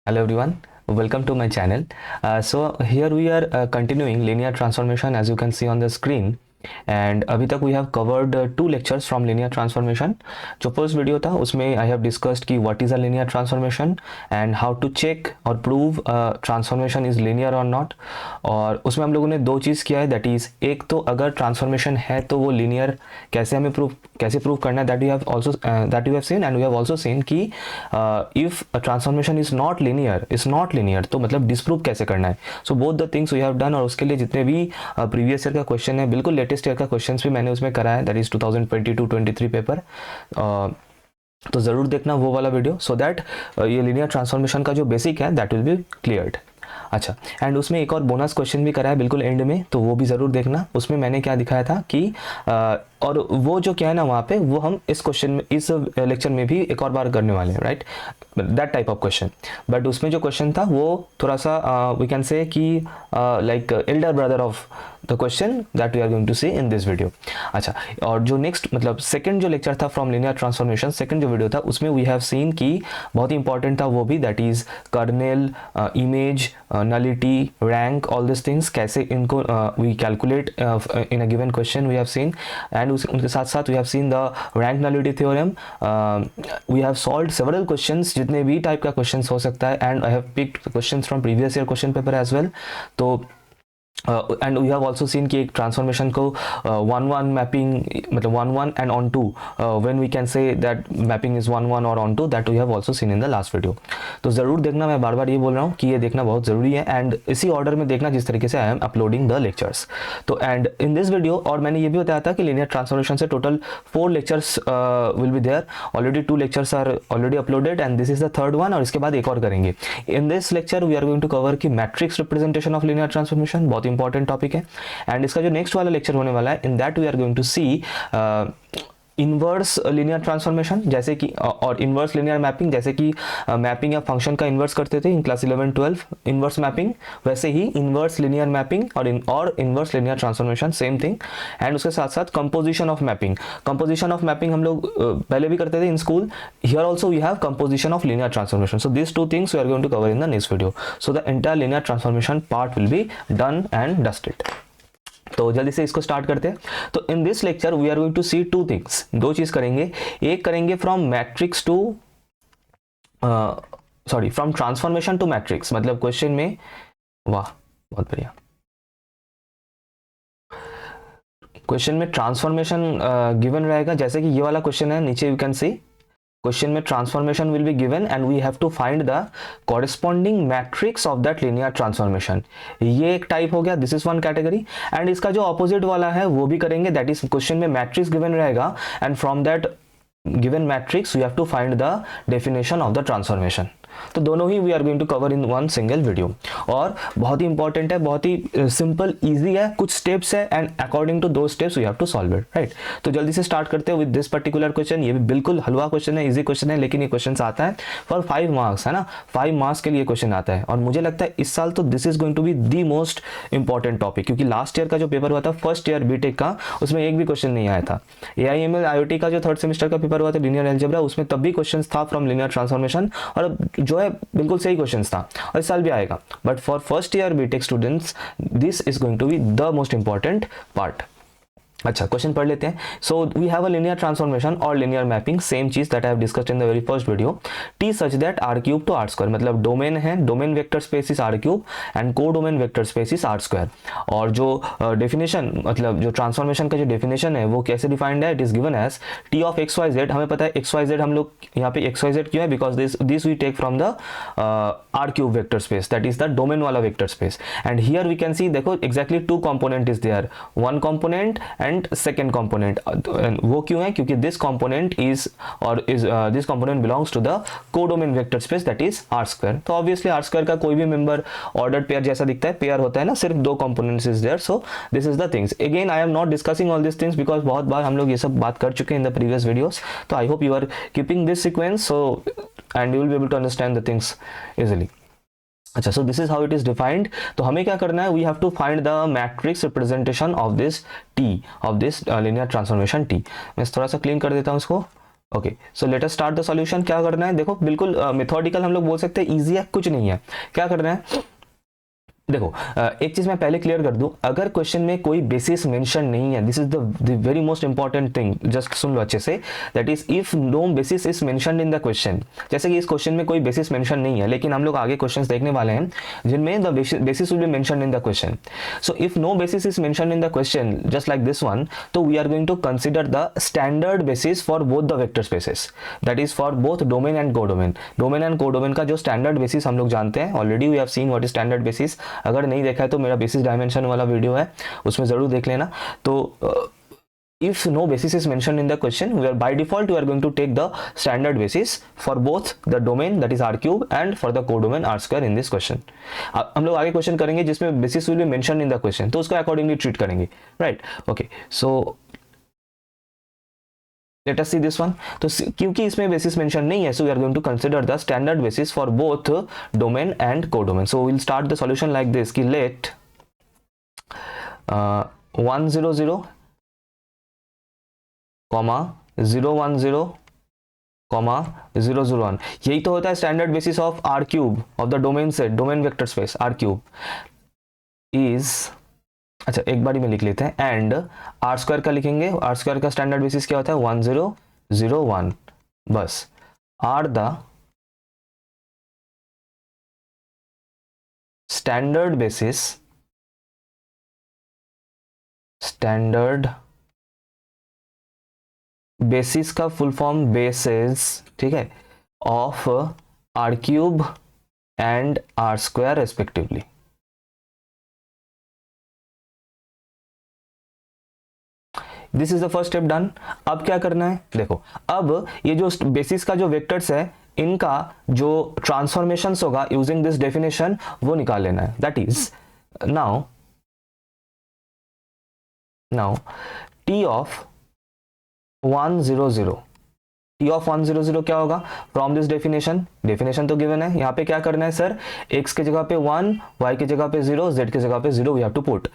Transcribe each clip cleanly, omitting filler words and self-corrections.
Hello everyone, welcome to my channel. So here we are continuing linear transformation as you can see on the screen. And अभी तक we have covered 2 lectures from linear transformation. जो first video था उसमें I have discussed कि what is a linear transformation and how to check और prove transformation is linear और not. और उसमें हम लोगों ने 2 चीज़ किया है, दैट इज़ एक तो अगर ट्रांसफॉर्मेशन है तो वो linear कैसे प्रूव करना है, that you have seen. And we have also seen कि if transformation is not linear तो मतलब डिस्प्रूव कैसे करना है. So both the things we have done. और उसके लिए जितने भी प्रीवियस ईयर का क्वेश्चन है, बिल्कुल लेटेस्ट ईयर का क्वेश्चंस भी मैंने उसमें करा है, दैट इज 2022-23 पेपर. तो ज़रूर देखना वो वाला वीडियो सो दैट ये लीनियर ट्रांसफॉर्मेशन का जो बेसिक है दैट विल बी क्लियर्ड. अच्छा, एंड उसमें एक और बोनस क्वेश्चन भी करा है बिल्कुल एंड में, तो वो भी ज़रूर देखना. उसमें मैंने क्या दिखाया था कि और वो जो क्या है ना वहाँ पे, वो हम इस क्वेश्चन में इस लेक्चर में भी एक और बार करने वाले हैं, right, that type of question. But उसमें जो क्वेश्चन था वो थोड़ा सा वी कैन से कि like elder brother of the question that we are going to see in this video. अच्छा, और जो नेक्स्ट मतलब सेकंड जो लेक्चर था फ्रॉम लिनियर ट्रांसफॉर्मेशन, सेकंड जो वीडियो था उसमें वी हैव सीन कि बहुत ही इंपॉर्टेंट था वो भी, that is kernel, image, nullity, rank, all this things कैसे इनको we calculate in a given question we have seen. And उनके साथ साथ we have seen the rank nullity theorem. We have solved several questions, जितने भी type का questions हो सकता है, and I have picked questions from previous year question paper as well. तो and we have also seen कि एक transformation को 1-1 मैपिंग मतलब 1-1 and onto, when we can say that mapping is 1-1 और onto, that we have also seen in the last video. तो ज़रूर देखना, मैं बार बार ये बोल रहा हूँ कि ये देखना बहुत ज़रूरी है, एंड इसी ऑर्डर में देखना जिस तरीके से I am uploading the lectures. तो एंड इन दिस वीडियो, और मैंने ये भी बताया था कि लीनियर ट्रांसफॉर्मेशन से total 4 lectures will be there. Already 2 lectures are already uploaded and this is the third one, और इसके बाद एक और करेंगे. In this lecture we are going to cover की matrix representation of linear transformation, बहुत important topic है. एंड इसका जो नेक्स्ट वाला लेक्चर होने वाला है, in that we are going to see inverse linear transformation, जैसे कि और इनवर्स लीनियर मैपिंग, जैसे कि मैपिंग या फंक्शन का इनवर्स करते थे इन क्लास 11-12 इनवर्स मैपिंग, वैसे ही इनवर्स लीनियर मैपिंग और inverse linear transformation same thing. And उसके साथ साथ कंपोजिशन ऑफ मैपिंग हम लोग पहले भी करते थे in school. Here also we have composition of linear transformation. So this 2 things we are going to cover in the next video. So the entire linear transformation part will be done and dusted. तो जल्दी से इसको start करते हैं. तो in this lecture we are going to see 2 things, 2 चीज करेंगे. एक करेंगे from matrix to from transformation to matrix, मतलब क्वेश्चन में, वाह बहुत बढ़िया, क्वेश्चन में ट्रांसफॉर्मेशन गिवन रहेगा. जैसे कि ये वाला क्वेश्चन है, नीचे यू कैन सी क्वेश्चन में transformation will be given and we have to find the corresponding matrix of that linear transformation. ये एक टाइप हो गया, this is one category. And इसका जो ऑपोजिट वाला है वो भी करेंगे, दैट इज क्वेश्चन में मैट्रिक्स गिवन रहेगा and from that given matrix we have to find the definition of the transformation. तो दोनों ही we are going to cover in one single video. और बहुत ही इंपॉर्टेंट है, बहुत ही सिंपल इजी है, कुछ स्टेप्स है एंड अकॉर्डिंग टू दो steps we have to solve it, right. तो जल्दी से स्टार्ट करते हैं विद दिस पर्टिकुलर क्वेश्चन. ये भी बिल्कुल हलवा क्वेश्चन है, इजी क्वेश्चन है, लेकिन ये क्वेश्चन आता है फॉर 5 मार्क्स, है ना. 5 मार्क्स के लिए क्वेश्चन आता है, और मुझे लगता है इस साल तो this is going to be the most important topic, क्योंकि लास्ट ईयर का जो पेपर हुआ था फर्स्ट ईयर बीटेक का, उसमें एक भी क्वेश्चन नहीं आया था. AIML IoT का जो थर्ड सेमेस्टर का पेपर हुआ था लीनियर अलजेब्रा, उसमें तब भी क्वेश्चन था फ्रॉम लीनियर ट्रांसफॉर्मेशन, और जो है बिल्कुल सही क्वेश्चंस था, और इस साल भी आएगा. But for first year BTech students this is going to be the most important part. अच्छा, क्वेश्चन पढ़ लेते हैं. So we have a linear transformation और लीनियर मैपिंग, सेम चीज that I have discussed in the very first video. T such that r³ to r², मतलब domain है, domain vector space is r³ and codomain vector space is r². और जो definition मतलब जो transformation का जो definition है वो कैसे डिफाइंड है, it is given as T of xyz. हमें पता है xyz, हम लोग यहाँ पे xyz क्यों है, because this we take from the r³ vector space, that is the domain वाला vector space. And here we can see, देखो exactly 2 component is there, 1 component and second component. वो क्यों है, क्योंकि this component is this component belongs to the codomain vector space that is r². तो obviously r² का कोई भी member ordered pair जैसा दिखता है, पेयर होता है ना, सिर्फ 2 components is there. So this is the things. Again I am not discussing all this things because बहुत बार हम लोग ये सब बात कर चुके हैं इन द प्रीवियस वीडियोस. तो I hope you are keeping this sequence, so and you will be able to understand the things easily. अच्छा, so this is how it is defined. तो हमें क्या करना है, we have to find the matrix representation of this T, of this linear transformation T. मैं थोड़ा सा clean कर देता हूँ इसको. Okay, so let us start the solution. क्या करना है देखो, बिल्कुल मेथोडिकल हम लोग बोल सकते हैं, इजी है, कुछ नहीं है। क्या करना है देखो, एक चीज मैं पहले क्लियर कर दूं, अगर क्वेश्चन में कोई बेसिस मेंशन नहीं है, this is the very most important thing, just सुन लो अच्छे से, that is if no basis is mentioned in the question. जैसे कि इस क्वेश्चन में कोई बेसिस मेंशन नहीं है, लेकिन हम लोग आगे क्वेश्चंस देखने वाले हैं जिनमें the basis will be mentioned in the question. So if no basis is mentioned in the question just like this one, तो we are going to consider the standard basis for both the vector spaces, that is for both domain and codomain. Domain and codomain का जो standard basis हम लोग जानते हैं, already we have seen what is standard basis. अगर नहीं देखा है तो मेरा बेसिस डायमेंशन वाला वीडियो है, उसमें जरूर देख लेना। तो if no basis is mentioned in the question, we are by default we are going to take the standard basis for both the domain, that is r cube, and for the codomain r square in this question. हम लोग आगे question करेंगे जिसमें basis will be mentioned in the question, तो उसको accordingly treat करेंगे, right? Okay, so let us see this one. तो क्योंकि इसमें बेसिस मेंशन नहीं है, so we are going to consider the standard basis for both domain and codomain. So we'll start the solution like this कि let 1 0 0 comma 0 1 0 comma 0 0 1, यही तो होता है standard basis of R cube of the domain set, domain vector space R cube is, अच्छा एक बार ही में लिख लेते हैं, एंड आर स्क्वायर का लिखेंगे, आर स्क्वायर का स्टैंडर्ड बेसिस क्या होता है 1 0 0 1, बस are the standard basis, standard basis का फुल फॉर्म बेसिस, ठीक है, of R cube and R square respectively. This is the first step done. अब क्या करना है देखो, अब ये जो बेसिस का जो वेक्टर्स है, इनका जो ट्रांसफॉर्मेशंस होगा यूजिंग दिस डेफिनेशन, वो निकाल लेना है। That is now T of 1 0 0, T of 1 0 0 क्या होगा फ्रॉम दिस डेफिनेशन, डेफिनेशन तो गिवन है, यहाँ पे क्या करना है सर, x के जगह पे 1, y के जगह पे 0, z के जगह पे 0 वी हैव टू पुट।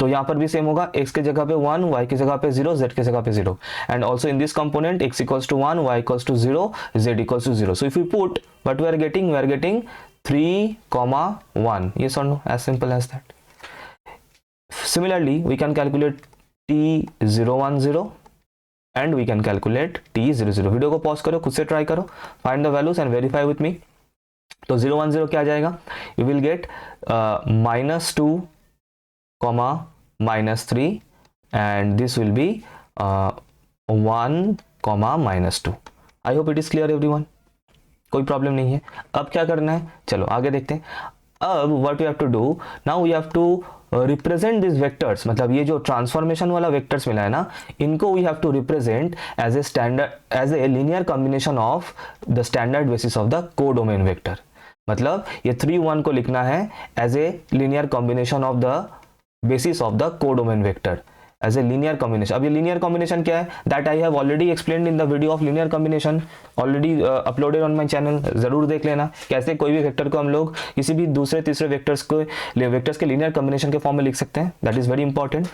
तो यहाँ पर भी सेम होगा, x के जगह पे 1, y के जगह पे 0, z के जगह पे 0, and also in this component x equals to 1, y equals to 0, z equals to 0। So if you put what we are getting 3, 1, yes or no, as simple as that. Similarly we can calculate t 0 1 0 and we can calculate t 0 0। Video को pause करो, खुद से try करो, find the values and verify with me. तो 0 1 0 क्या आ जाएगा, you will gate -2, -3 and this will be 1, -2। I hope it is clear everyone, कोई प्रॉब्लम नहीं है। अब क्या करना है, चलो आगे देखते हैं। अब what we have to do, now we have to represent this vectors, मतलब ये जो ट्रांसफॉर्मेशन वाला वेक्टर्स मिला है ना, इनको we have to represent as a standard, as a linear combination of the standard basis of the codomain vector. मतलब ये 3 1 को लिखना है as a linear combination of the basis of the codomain vector, as a linear combination. अब ये linear combination क्या है, that I have already explained in the video of linear combination, already uploaded on my channel, जरूर देख लेना कैसे कोई भी वेक्टर को हम लोग किसी भी दूसरे तीसरे वेक्टर्स के लीनियर कॉम्बिनेशन के फॉर्म में लिख सकते हैं। That is very important.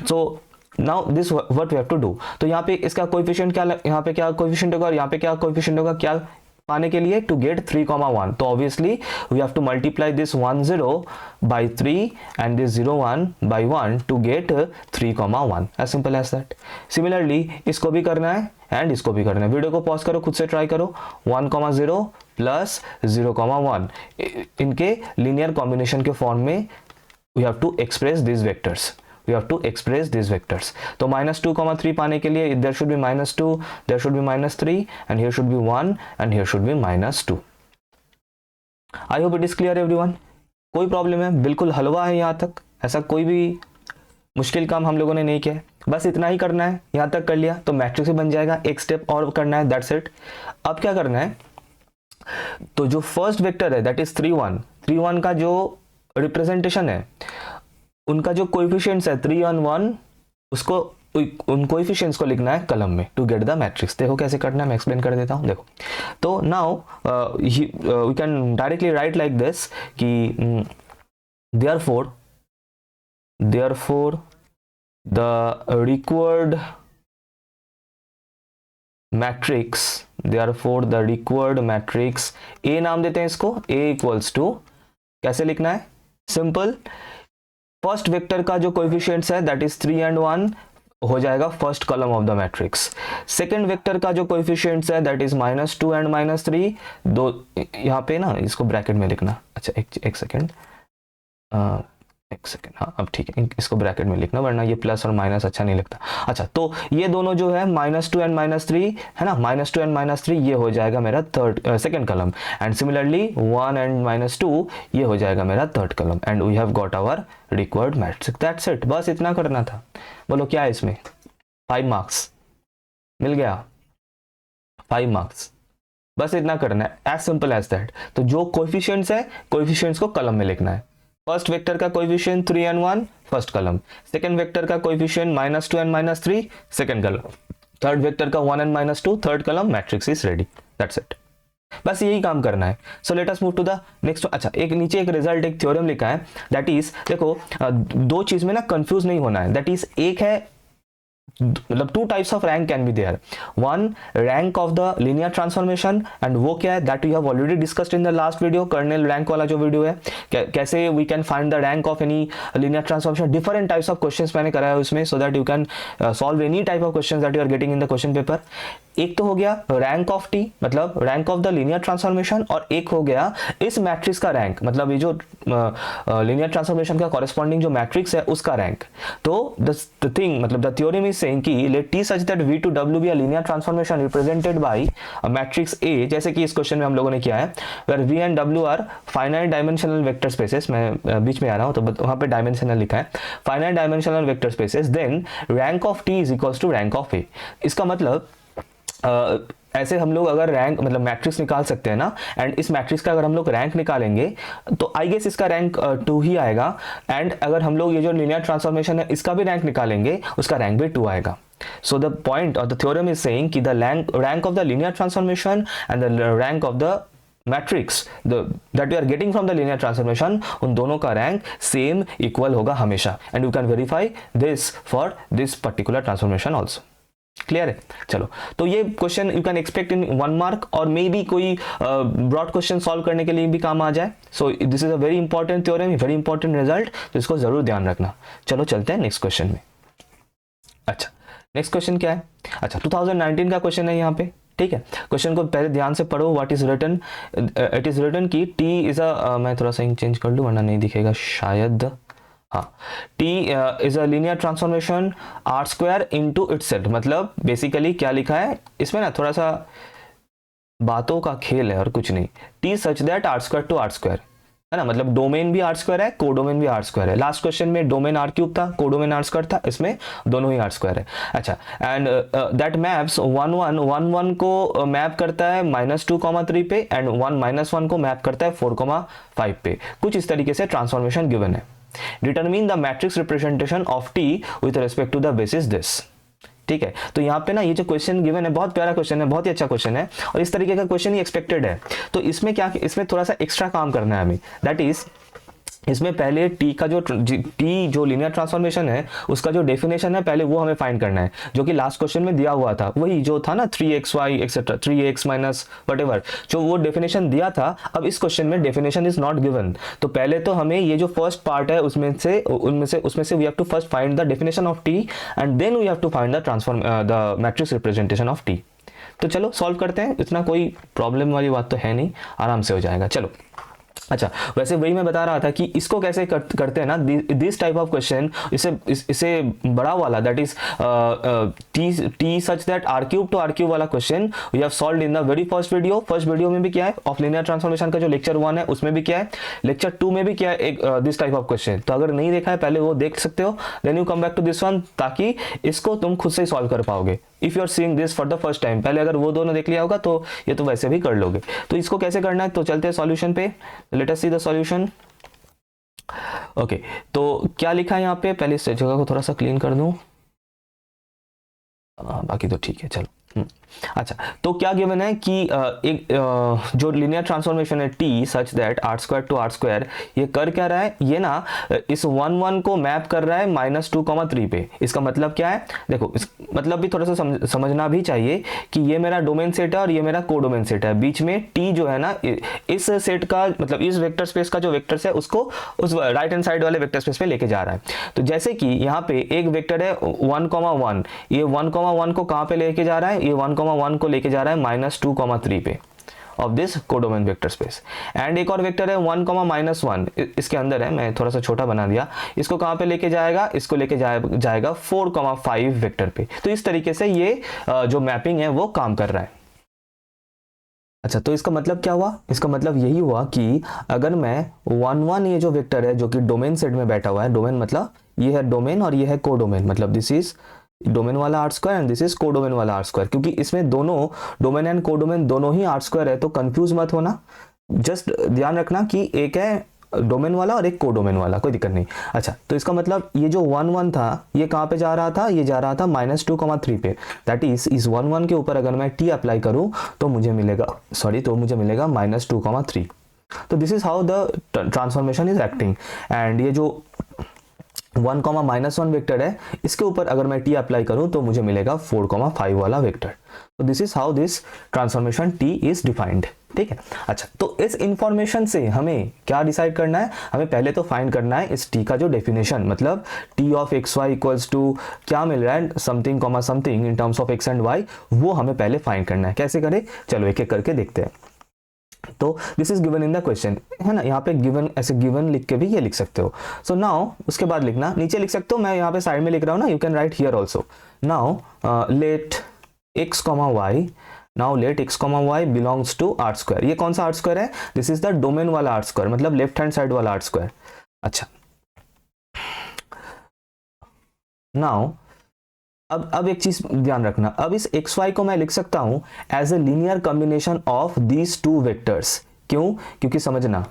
So now this what we have to do. तो यहाँ पे इसका कोएफिशिएंट क्या, यहाँ पे क्या कोएफिशिएंट होगा और यहाँ पे क्या कोएफिशिएंट होगा, क्या पाने के लिए, टू गेट 3 1, तो obviously we have to multiply this 1 0 by 3 and this 0 1 by 1 to get 3 1, as simple as that. Similarly इसको भी करना है एंड इसको भी करना है। वीडियो को पॉज करो, खुद से ट्राई करो। 1 0 प्लस 0 1, इनके लीनियर कॉम्बिनेशन के फॉर्म में we have to express this vectors, we have to express these vectors. तो -2, 3 पाने के लिए there should be -2, there should be -3 and here should be 1 and here should be -2. I hope it is clear everyone. कोई problem है, बिल्कुल हलवा है यहाँ तक, ऐसा कोई भी मुश्किल काम हम लोगों ने नहीं किया है, बस इतना ही करना है। यहाँ तक कर लिया तो मैट्रिक्स बन जाएगा, एक स्टेप और करना है, दैट्स इट। अब क्या करना है, तो जो फर्स्ट वेक्टर है दैट इज 3 1 का जो रिप्रेजेंटेशन है, उनका जो कोएफिशिएंट्स है 3 1 1, उसको उन कोएफिशिएंट्स को लिखना है कलम में टू गेट द मैट्रिक्स। देखो कैसे करना है, मैं एक्सप्लेन कर देता हूँ। देखो तो now we can directly write like this कि therefore the required matrix, therefore the required matrix, A नाम देते हैं इसको, ए इक्वल्स टू, कैसे लिखना है, सिंपल, फर्स्ट वेक्टर का जो कोएफिशिएंट्स है दैट इज 3 and 1 हो जाएगा first column of the matrix, second vector का जो कोएफिशिएंट्स है दैट इज -2 and -3, दो यहाँ पे ना इसको ब्रैकेट में लिखना, अच्छा एक सेकेंड, एक सेकेंड, हाँ अब ठीक है, इसको ब्रैकेट में लिखना वरना ये प्लस और माइनस अच्छा नहीं लगता। अच्छा तो ये दोनों जो है -2 and -3 है ना, -2 and -3 ये हो जाएगा मेरा second column, and similarly 1 and -2 ये हो जाएगा मेरा third column, and we have got our required matrix, that's it, बस इतना करना था। बोलो क्या है इसमें, 5 मार्क्स मिल गया, 5 मार्क्स, बस इतना करना है, एज सिंपल एज दैट। तो जो कोएफिशिएंट्स है, कोएफिशिएंट्स को कॉलम में लिखना है, फर्स्ट वेक्टर का coefficient 3 and 1 first column, second vector का coefficient -2 and -3 second column, third vector का 1 and -2 third column, matrix is ready, that's it, बस यही काम करना है। So let us move to the next. अच्छा एक नीचे एक रिजल्ट, एक थ्योरम लिखा है, दैट इज देखो दो चीज में ना कंफ्यूज नहीं होना है, दैट इज एक है मतलब 2 types of rank can be there, one rank of the linear transformation, and वो क्या है that we have already discussed in the last video, kernel rank वाला जो वीडियो है, कैसे we can find the rank of any linear transformation, different types of questions मैंने कराया है उसमें, so that you can solve any type of questions that you are getting in the question paper. एक तो हो गया रैंक ऑफ टी मतलब rank of the linear transformation, और एक हो गया इस मैट्रिक्स का रैंक मतलब ये जो लीनियर ट्रांसफॉर्मेशन का कॉरेस्पॉन्डिंग जो मैट्रिक्स है उसका रैंक। तो द थिंग मतलब द थ्योरम इज सेइंग कि let T such that V to W be a linear transformation represented by a matrix A, जैसे कि इस क्वेश्चन में हम लोगों ने किया है, where V and W are finite dimensional vector spaces, मैं बीच में आ रहा हूँ तो वहाँ पे डायमेंशनल लिखा है, finite dimensional vector spaces, then rank of T is equals to rank of A। इसका मतलब ऐसे हम लोग अगर रैंक मतलब मैट्रिक्स निकाल सकते हैं ना, एंड इस मैट्रिक्स का अगर हम लोग रैंक निकालेंगे तो आई गेस इसका रैंक 2 ही आएगा, एंड अगर हम लोग ये जो लीनियर ट्रांसफॉर्मेशन है इसका भी रैंक निकालेंगे उसका रैंक भी 2 आएगा। So the point or the theorem is saying कि the rank of the linear transformation and the rank of the matrix that we are getting from the linear transformation, उन दोनों का रैंक सेम इक्वल होगा हमेशा, and you can verify this for this particular transformation also। Clear है? चलो तो ये question you can expect in 1 mark, और मे बी कोई ब्रॉड क्वेश्चन सॉल्व करने के लिए भी काम आ जाए। सो this is a very important theorem, very important result, तो इसको जरूर ध्यान रखना। चलो चलते हैं नेक्स्ट क्वेश्चन में। अच्छा नेक्स्ट क्वेश्चन क्या है? अच्छा 2019 का क्वेश्चन है यहाँ पे, ठीक है। क्वेश्चन को पहले ध्यान से पढ़ो। What is written? It is written की टी इज अ, मैं थोड़ा सा चेंज कर लूँ वरना नहीं दिखेगा शायद, हाँ, T is a linear transformation R square into itself, मतलब बेसिकली क्या लिखा है इसमें ना, थोड़ा सा बातों का खेल है और कुछ नहीं। T such that R square to R square है ना, मतलब डोमेन भी आर स्क्वायर है, कोडोमेन भी आर स्क्वायर है। लास्ट क्वेश्चन में डोमेन आर क्यूब था, कोडोमेन आर स्क्वायर था, इसमें दोनों ही आर स्क्वायर है। अच्छा एंड दैट मैप्स 1 1 1 1 को मैप करता है -2,3 पे, एंड 1 -1 को मैप करता है 4,5 पे। कुछ इस तरीके से ट्रांसफॉर्मेशन गिवन है। Determine the matrix representation of T with respect to the basis this. ठीक है, तो यहाँ पे ना ये जो क्वेश्चन गिवन है बहुत प्यारा क्वेश्चन है, बहुत ही अच्छा क्वेश्चन है, और इस तरीके का क्वेश्चन ही एक्सपेक्टेड है। तो इसमें क्या, इसमें थोड़ा सा एक्स्ट्रा काम करना है हमें, दैट इज इसमें पहले टी का जो टी जो लीनियर ट्रांसफॉर्मेशन है उसका जो डेफिनेशन है पहले वो हमें फाइंड करना है, जो कि लास्ट क्वेश्चन में दिया हुआ था, वही जो था ना 3xy etcetera 3x minus whatever, जो वो डेफिनेशन दिया था। अब इस क्वेश्चन में डेफिनेशन इज नॉट गिवन, तो पहले तो हमें ये जो फर्स्ट पार्ट है उसमें से we have to first find the definition of T, and then we have to find the matrix representation of T. तो चलो सॉल्व करते हैं, इतना कोई प्रॉब्लम वाली बात तो है नहीं, आराम से हो जाएगा। चलो अच्छा, वैसे वही मैं बता रहा था कि इसको कैसे करते हैं ना, दिस टाइप ऑफ क्वेश्चन, इसे बड़ा वाला that is T such that R cube to R cube वाला question we have solved in the very first video में भी किया है, ऑफ लीनियर ट्रांसफॉर्मेशन का जो लेक्चर 1 है उसमें भी किया है, लेक्चर 2 में भी किया है एक दिस टाइप ऑफ क्वेश्चन। तो अगर नहीं देखा है पहले वो देख सकते हो, then you come back to this one, ताकि इसको तुम खुद से सॉल्व कर पाओगे। If you are seeing this for the first time, पहले अगर वो दोनों देख लिया होगा तो ये तो वैसे भी कर लोगे। तो इसको कैसे करना है, तो चलते हैं सॉल्यूशन पे, let us see the solution. Okay, तो क्या लिखा है यहाँ पे, पहले इस जगह को थोड़ा सा क्लीन कर दूं, बाकी तो ठीक है। चलो अच्छा, तो क्या गिवन है कि जो लीनियर ट्रांसफॉर्मेशन है T such that R square to R square, ये कर क्या रहा है, ये ना इस 1 1 को मैप कर रहा है -2,3 पे। इसका मतलब क्या है, देखो इस मतलब भी थोड़ा सा समझना भी चाहिए कि ये मेरा डोमेन सेट है और ये मेरा कोडोमेन सेट है। बीच में टी जो है ना इस सेट का मतलब इस वेक्टर स्पेस का जो वेक्टर्स है उसको उस राइट हैंड साइड वाले वेक्टर स्पेस पे लेके जा रहा है। तो जैसे कि यहाँ पे एक वेक्टर है 1,1, ये 1,1 को कहाँ पे लेके जा रहा है, ये 1,1 को लेके जा रहा है -2,3 पे of this codomain vector space. And एक और वेक्टर है 1,-1 इसके अंदर है, मैं थोड़ा सा छोटा बना दिया, इसको कहाँ पे लेके जाएगा, इसको लेके जाएगा 4,5 वेक्टर पे। तो इस तरीके से ये जो मैपिंग है वो काम कर रहा है। अच्छा, तो इसका मतलब क्या हुआ, इसका मतलब यही हुआ कि अगर मैं 1,1 ये जो वेक्टर है जो कि डोमेन सेट में बैठा हुआ है, डोमेन मतलब ये है डोमेन और ये है कोडोमेन, मतलब दिस इज डोमेन वाला R square and this is codomain वाला आर स्क्वायर, क्योंकि इसमें दोनों डोमेन एंड कोडोमेन दोनों ही आर स्क्वायर है, तो कंफ्यूज मत होना। जस्ट ध्यान रखना कि एक है डोमेन वाला और एक कोडोमेन वाला, कोई दिक्कत नहीं। अच्छा, तो इसका मतलब ये जो 1,1 था ये कहाँ पे जा रहा था, ये जा रहा था -2,3 पे। दैट इज इस 1,1 के ऊपर अगर मैं टी अप्लाई करूँ तो मुझे मिलेगा -2,3। तो this is how the transformation is acting. And ये जो 1,-1 वेक्टर है इसके ऊपर अगर मैं टी अप्लाई करूं तो मुझे मिलेगा 4,5 वाला वेक्टर। तो this is how this transformation T is defined. ठीक है। अच्छा, तो इस इंफॉर्मेशन से हमें क्या डिसाइड करना है, हमें पहले तो फाइंड करना है इस टी का जो डेफिनेशन, मतलब T of x y equals to क्या मिल रहा है, something comma something in terms of x and y, वो हमें पहले फाइंड करना है। कैसे करें, चलो एक एक करके देखते हैं। तो this is given in the question, है ना, यहाँ पे गिवन ऐसे गिवन लिख के भी ये लिख सकते हो। सो नाउ उसके बाद लिखना, नीचे लिख सकते हो, मैं यहाँ पे साइड में लिख रहा हूँ ना, you can write here also. Now let x comma y, now let x comma y belongs to R square. ये कौन सा आर स्क्वायर है, दिस इज द डोमेन वाला आर स्क्वायर, मतलब लेफ्ट हैंड साइड वाला आर स्क्वायर। अच्छा, now अब एक चीज ध्यान रखना, अब इस एक्स वाई को मैं लिख सकता हूं as a linear combination of these two vectors. क्यों, क्योंकि समझना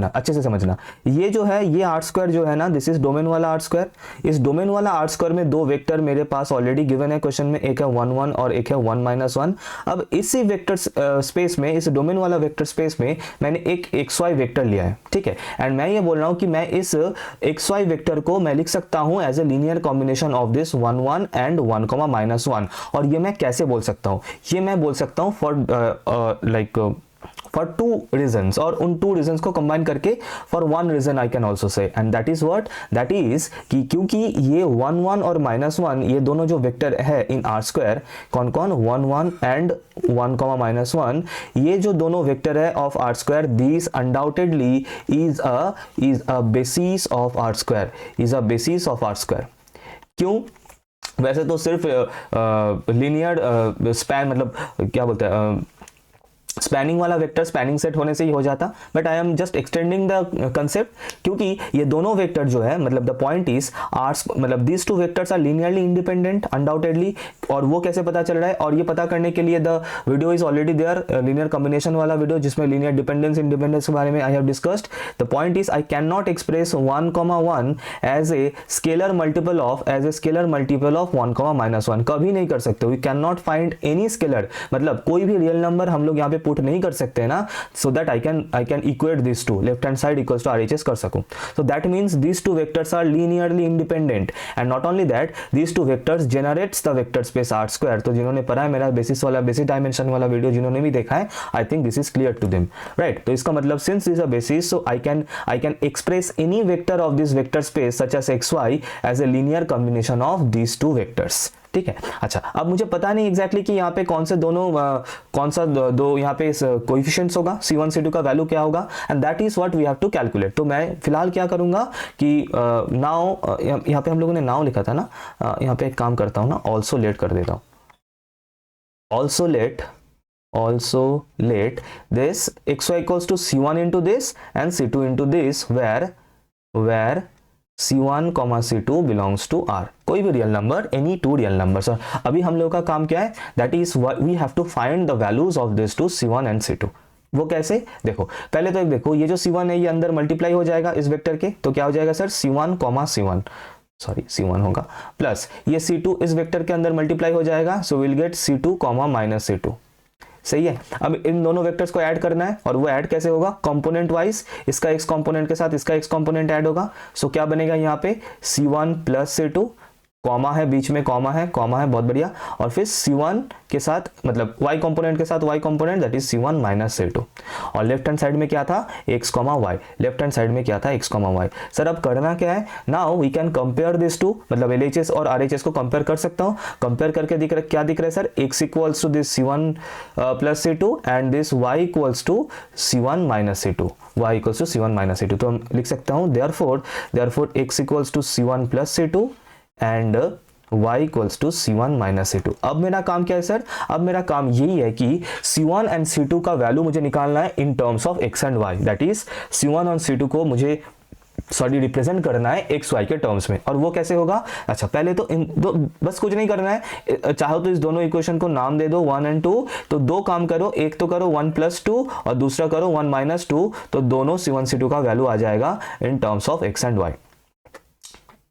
अच्छे से समझना, ये जो है ये आर स्क्वायर जो है ना, दिस इज डोमेन वाला आर स्क्वायर। इस डोमेन वाला आर स्क्वायर में दो वेक्टर मेरे पास ऑलरेडी गिवन है क्वेश्चन में, एक है 1,1 और एक है 1-1। अब इसी वेक्टर स्पेस में, इस डोमेन वाला वेक्टर स्पेस में मैंने एक एक्स वाई वेक्टर लिया है। ठीक है, एंड मैं ये बोल रहा हूं कि मैं इस एक्स वाई वेक्टर को मैं लिख सकता हूं as a linear combination of this 1,1 and 1,-1। और ये मैं कैसे बोल सकता हूं, ये मैं बोल सकता हूं फॉर टू रीजन्स, और उन टू रीजन्स को कंबाइन करके for one reason I can also say, and that is what, that is कि क्योंकि ये 1,1 और -1 ये दोनों जो वेक्टर है इन आर स्क्वायर, कौन कौन, 1,1 एंड 1,-1, ये जो दोनों वेक्टर है of R square, this undoubtedly is a basis of R square, is a basis of R square. क्यों, वैसे तो सिर्फ लीनियर स्पैन मतलब क्या बोलते हैं, स्पैनिंग वाला वेक्टर स्पैनिंग सेट होने से ही हो जाता, but I am just extending the concept, क्योंकि ये दोनों वेक्टर जो है, मतलब द पॉइंट इज आर, मतलब these two vectors are linearly independent undoubtedly. और वो कैसे पता चल रहा है, और ये पता करने के लिए the video is already there, linear combination वाला वीडियो जिसमें लीनियर डिपेंडेंस इंडिपेंडेंस के बारे में I have discussed. The point is I can not express 1,1 as a scalar multiple of 1,-1, कभी नहीं कर सकते। We can not find any scalar, मतलब कोई भी रियल नंबर हम लोग यहाँ पे पुट नहीं कर सकते ना, so that I can equate this to, left hand side equals to RHS कर सकूं। So that means these two vectors are linearly independent, and not only that, these two vectors generates the vector space R square। तो जिन्होंने पढ़ा है मेरा basis वाला, basis dimension वाला video जिन्होंने भी देखा है, I think this is clear to them, right. तो इसका मतलब since this is a basis, so I can express any vector of this vector space such as XY as a linear combination of these two vectors. ठीक है। अच्छा, अब मुझे पता नहीं एग्जैक्टली कि यहाँ पे कौन से दोनों कौन सा दो यहाँ पे कोएफिशिएंट्स होगा, C1 C2 का वैल्यू क्या होगा, and that is what we have to calculate. तो मैं फिलहाल क्या करूंगा कि नाउ, यहाँ पे हम लोगों ने नाउ लिखा था ना, यहाँ पे एक काम करता हूँ ना, ऑल्सो लेट कर देता हूँ, also let this xy equals to C1 into this and C2 into this, where C1, C2 belongs to R, कोई भी real number, any two real numbers. अभी हम लोगों का काम क्या है, that is we have to find the values of this two C1 and C2। वो कैसे, देखो पहले तो एक देखो, ये जो C1 है ये अंदर मल्टीप्लाई हो जाएगा इस वेक्टर के, तो क्या हो जाएगा sir, C1, C1, sorry C1 होगा, प्लस ये C2 इस वेक्टर के अंदर मल्टीप्लाई हो जाएगा, so will get C2 comma minus C2। सही है। अब इन दोनों वेक्टर्स को ऐड करना है, और वो ऐड कैसे होगा, कंपोनेंट वाइज, इसका x कंपोनेंट के साथ इसका x कंपोनेंट ऐड होगा। सो क्या बनेगा यहाँ पे C1 प्लस C2, कॉमा है बीच में, कॉमा है बहुत बढ़िया, और फिर C1 के साथ मतलब y कंपोनेंट के साथ y component, that is C1 minus C2। और लेफ्ट हैंड साइड में क्या था, x comma y, left hand side में क्या था, x कॉमा y। सर अब करना क्या है, now we can compare this to, मतलब LHS और RHS को कंपेयर कर सकता हूँ। कंपेयर करके दिख रहा, क्या दिख रहा है sir, x equals to this C1 plus C2 and this y equals to C1 minus C2, y equals to C1 minus C2। तो हम लिख सकता हूँ therefore x equals to C1 plus C2 and y equals to C1 minus C2। अब मेरा काम क्या है सर, अब मेरा काम यही है कि C1 एंड C2 का वैल्यू मुझे निकालना है इन terms of x and y, that is C1 और C2 को मुझे रिप्रेजेंट करना है एक्स वाई के टर्म्स में। और वो कैसे होगा, अच्छा पहले तो इन दो, बस कुछ नहीं करना है, चाहो तो इस दोनों इक्वेशन को नाम दे दो 1 एंड 2। तो दो काम करो, एक तो करो 1 प्लस 2 और दूसरा करो 1 माइनस 2, तो दोनों C1 C2 का वैल्यू आ जाएगा इन terms of x and y,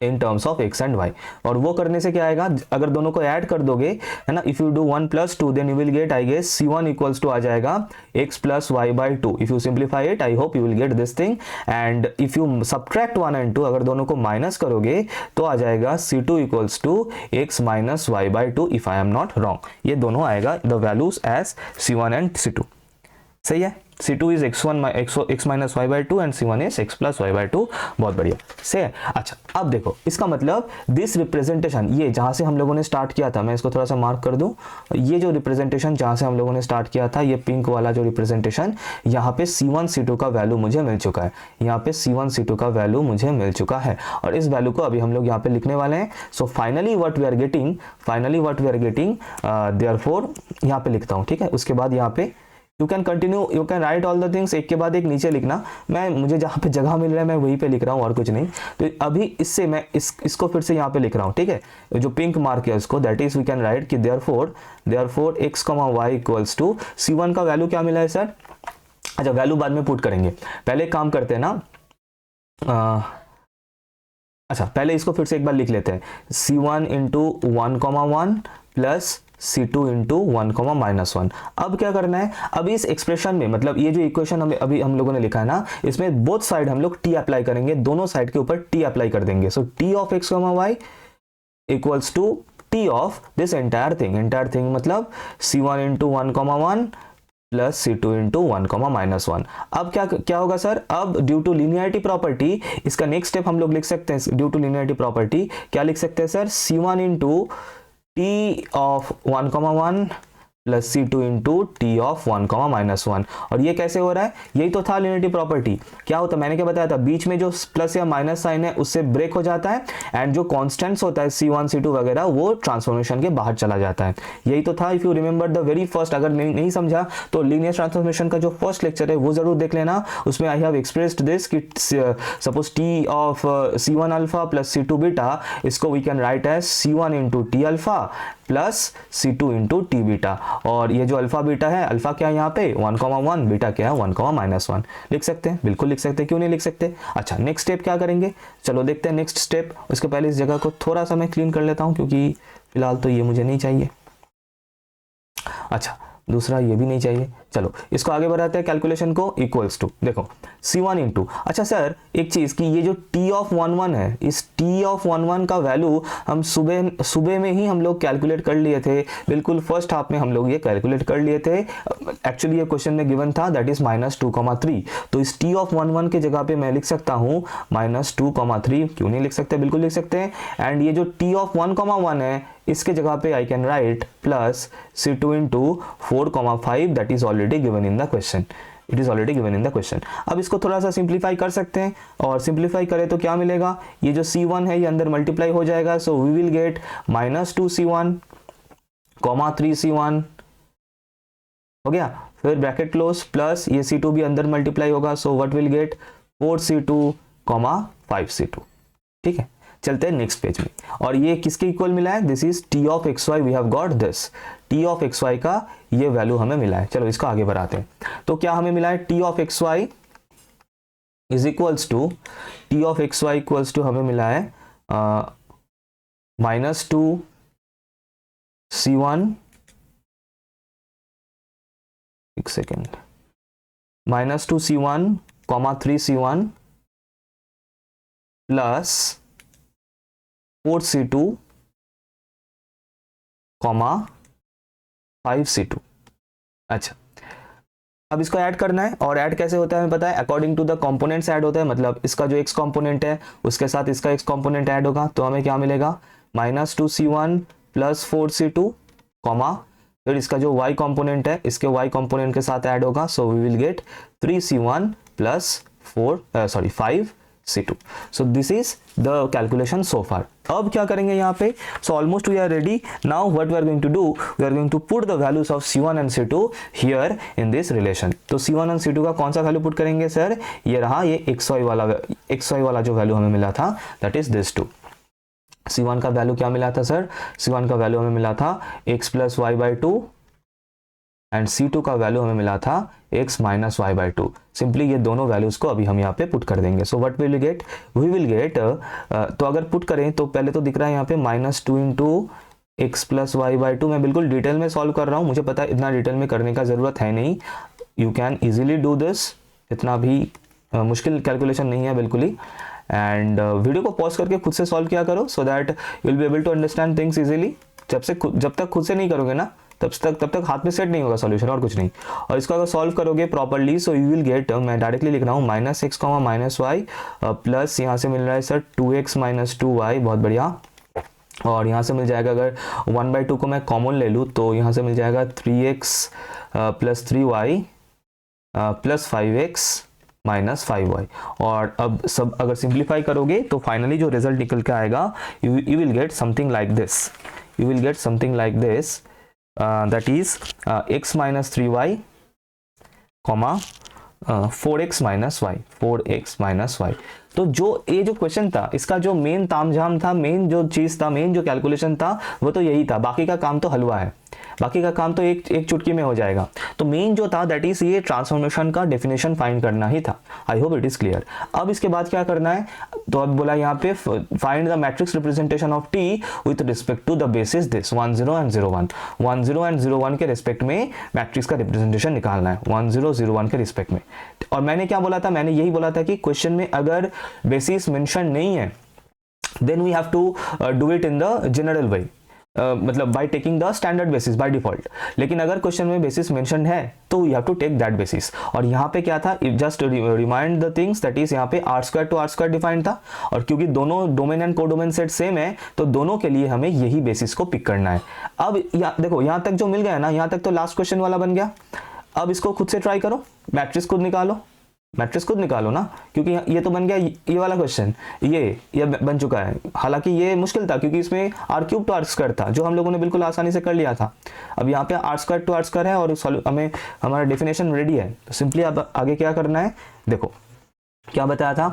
in terms of x and y। और वो करने से क्या आएगा, अगर दोनों को ऐड कर दोगे, है ना, if you do 1 plus 2 then you will get, I guess C1 equals to आ जाएगा x plus y by 2। If you simplify it, I hope you will get this thing. And if you subtract 1 and 2, अगर दोनों को minus करोगे तो आ जाएगा C2 equals to x minus y by 2, if I am not wrong. ये दोनों आएगा the values as C1 and C2। सही है, C2 is x minus y by 2 and C1 is x plus y by 2। बहुत बढ़िया, सही है। अच्छा अब देखो, इसका मतलब दिस रिप्रेजेंटेशन, ये जहां से हम लोगों ने स्टार्ट किया था, मैं इसको थोड़ा सा मार्क कर दूं, ये जो रिप्रेजेंटेशन जहां से हम लोगों ने स्टार्ट किया था, ये पिंक वाला जो रिप्रेजेंटेशन, यहाँ पे C1 C2 का वैल्यू मुझे मिल चुका है, यहाँ पे C1 C2 का वैल्यू मुझे मिल चुका है, और इस वैल्यू को अभी हम लोग यहाँ पे लिखने वाले हैं। So finally what we are getting, therefore यहाँ पे लिखता हूँ, ठीक है। उसके बाद यहाँ पे you can continue, you can right all the things, एक के बाद एक नीचे लिखना। मुझे जहाँ पे जगह मिल रहा है मैं वहीं पे लिख रहा हूँ और कुछ नहीं। तो अभी इससे मैं इसको फिर से यहाँ पे लिख रहा हूँ, ठीक है, जो पिंक मार्क है उसको, that is we can write कि therefore x, y equals to C1 का वैल्यू क्या मिला है सर। अच्छा वैल्यू बाद में पुट करेंगे, पहले काम करते हैं ना, अच्छा पहले इसको फिर से एक बार लिख लेते हैं, C1 into 1,1 plus C2 into 1, minus 1। अब क्या करना है, अभी इस एक्सप्रेशन में, मतलब ये जो इक्वेशन हमें अभी हम लोगों ने लिखा है ना, इसमें बोथ साइड हम लोग t अप्लाई करेंगे, दोनों साइड के ऊपर t अप्लाई कर देंगे। So t of x, y equals to t of this entire thing, मतलब C1 into 1,1 plus C2 into 1, minus 1। अब क्या होगा सर, अब ड्यू टू लीनियरिटी प्रॉपर्टी, इसका नेक्स्ट स्टेप हम लोग लिख सकते हैं, ड्यू टू लीनियरिटी प्रॉपर्टी क्या लिख सकते हैं sir, C1 into t of 1,1 plus C2 into T of 1, minus 1। और ये कैसे हो रहा है, यही तो था लीनियरिटी प्रॉपर्टी। क्या होता है, मैंने क्या बताया था, बीच में जो प्लस या माइनस साइन है उससे ब्रेक हो जाता है, एंड जो कॉन्स्टेंट्स होता है C1 C2 वगैरह वो ट्रांसफॉर्मेशन के बाहर चला जाता है। यही तो था। If you remember the very first, अगर नहीं समझा तो लीनियर ट्रांसफॉर्मेशन का जो फर्स्ट लेक्चर है वो जरूर देख लेना, उसमें आई हैव एक्सप्रेस्ड दिस कि suppose T of C1 alpha plus C2 beta, इसको we can write as C1 into T alpha plus C2 into T beta. और ये जो अल्फा बीटा है, अल्फा क्या है यहाँ पे 1,1, बीटा क्या है 1, माइनस 1। लिख सकते हैं, बिल्कुल लिख सकते हैं, क्यों नहीं लिख सकते। अच्छा नेक्स्ट स्टेप क्या करेंगे, चलो देखते हैं नेक्स्ट स्टेप। उसके पहले इस जगह को थोड़ा सा मैं क्लीन कर लेता हूँ, क्योंकि फिलहाल तो ये मुझे नहीं चाहिए। अच्छा दूसरा ये भी नहीं चाहिए। चलो इसको आगे बढ़ाते हैं, कैलकुलेशन को इक्वल्स टू, देखो C1 इंटू, अच्छा सर एक चीज़ कि ये जो T ऑफ 1,1 है, इस T ऑफ 1,1 का वैल्यू हम सुबह में ही हम लोग कैलकुलेट कर लिए थे, बिल्कुल फर्स्ट हाफ में हम लोग ये कैलकुलेट कर लिए थे। एक्चुअली ये क्वेश्चन में गिवन था, दैट इज -2,3। तो इस T ऑफ 1,1 के जगह पे मैं लिख सकता हूँ -2,3, क्यों नहीं लिख सकते, बिल्कुल लिख सकते हैं। एंड ये जो T ऑफ 1,1 है, इसके जगह पे I can write plus C2 into 4,5, that is already given in the question, it is already given in the question. अब इसको थोड़ा सा सिंप्लीफाई कर सकते हैं, और सिंप्लीफाई करें तो क्या मिलेगा, ये जो C1 है ये अंदर मल्टीप्लाई हो जाएगा, सो we will gate -2C1, 3C1 हो गया, फिर ब्रैकेट क्लोज, प्लस ये C2 भी अंदर मल्टीप्लाई होगा, सो what will gate 4C2, 5C2। ठीक है, चलते हैं नेक्स्ट पेज में। और ये किसके इक्वल मिला है, this is T of XY, we have got this, T of XY का ये वैल्यू हमें मिला है। चलो इसको आगे बढ़ाते हैं। तो क्या हमें मिला है, T of XY is equals to, T of XY equals to हमें मिला है -2c1, एक second, -2c1, 3c1 plus 4c2, 5c2। अच्छा, अब इसको ऐड करना है, और ऐड कैसे होता है हमें पता है, according to the components add होता है। मतलब इसका जो x कंपोनेंट है उसके साथ इसका x कंपोनेंट ऐड होगा, तो हमें क्या मिलेगा, -2c1 प्लस 4c2, फिर इसका जो y कंपोनेंट है इसके y कंपोनेंट के साथ ऐड होगा, so we will get 3c1 plus 5c2। So this is the calculation so far. अब क्या करेंगे यहाँ पे, so almost we are ready. Now what we are going to do, we are going to put the values of c1 and c2 here in this relation. तो c1 and c2 का कौन सा value put करेंगे sir, ये रहा, ये xy वाला जो वैल्यू हमें मिला था, that is this two. c1 का वैल्यू क्या मिला था सर, c1 का वैल्यू हमें मिला था x plus y by two, and c2 का वैल्यू हमें मिला था x minus y by two. Simply ये दोनों वैल्यूज को अभी हम यहाँ पे पुट कर देंगे। So what will get, we will get, तो अगर पुट करें तो पहले तो दिख रहा है यहाँ पे -2 into x plus y by two. मैं बिल्कुल डिटेल में सॉल्व कर रहा हूँ, मुझे पता है इतना डिटेल में करने का ज़रूरत है नहीं, you can easily do this, इतना भी मुश्किल कैलकुलेशन नहीं है बिल्कुल ही। एंड वीडियो को पॉज करके खुद से सॉल्व किया करो, so that you will be able to understand things easily. जब तक खुद से नहीं करोगे ना, तब तक हाथ में सेट नहीं होगा सॉल्यूशन, और कुछ नहीं। और इसको अगर सॉल्व करोगे properly, so you will gate, मैं डायरेक्टली लिख रहा हूँ -x, -y प्लस यहाँ से मिल रहा है सर 2x माइनस 2y, बहुत बढ़िया। और यहाँ से मिल जाएगा, अगर 1/2 को मैं कॉमन ले लूँ तो यहाँ से मिल जाएगा 3x plus 3y plus 5x minus 5y। और अब सब अगर सिंप्लीफाई करोगे तो फाइनली जो रिजल्ट निकल के आएगा, you will get something like this, you will get something like this, that is x minus 3y, 4x minus y, 4x minus y। तो जो ये जो क्वेश्चन था, इसका जो मेन तामझाम था, मेन जो चीज़ था, मेन जो कैलकुलेशन था, वो तो यही था। बाकी का काम तो हलवा है, बाकी का काम तो एक चुटकी में हो जाएगा। तो मेन जो था दैट इज ये ट्रांसफॉर्मेशन का डेफिनेशन फाइंड करना ही था। आई होप इट इज क्लियर। अब इसके बाद क्या करना है, तो अब बोला यहाँ पे find the matrix representation of T with respect to the basis this 1 0 and 0 1। 1 0 and 0 1 के रिस्पेक्ट में मैट्रिक्स का रिप्रेजेंटेशन निकालना है, 1 0 0 1 के रिस्पेक्ट में। और मैंने क्या बोला था, मैंने यही बोला था कि क्वेश्चन में अगर बेसिस मेंशन नहीं है, then we have to do it in the general way, मतलब by taking the standard basis by default. लेकिन अगर क्वेश्चन में बेसिस मेंशन है तो you have to take that basis. और यहाँ पे क्या था, just remind the things, that is यहाँ पे r² टू r² डिफाइंड था। और क्योंकि दोनों domain and codomain set same है, तो दोनों के लिए हमें यही बेसिस को पिक करना है। अब देखो यहाँ तक जो मिल गया ना, यहाँ तक तो लास्ट क्वेश्चन वाला बन गया। अब इसको खुद से ट्राई करो, मैट्रिक्स खुद निकालो, मैट्रिक्स खुद निकालो ना, क्योंकि ये तो बन गया ये वाला क्वेश्चन, ये बन चुका है। हालांकि ये मुश्किल था क्योंकि इसमें r³ टू r² था, जो हम लोगों ने बिल्कुल आसानी से कर लिया था। अब यहाँ पे r² टू r² है और हमें हमारा डेफिनेशन रेडी है। तो सिंपली अब आगे क्या करना है, देखो क्या बताया था,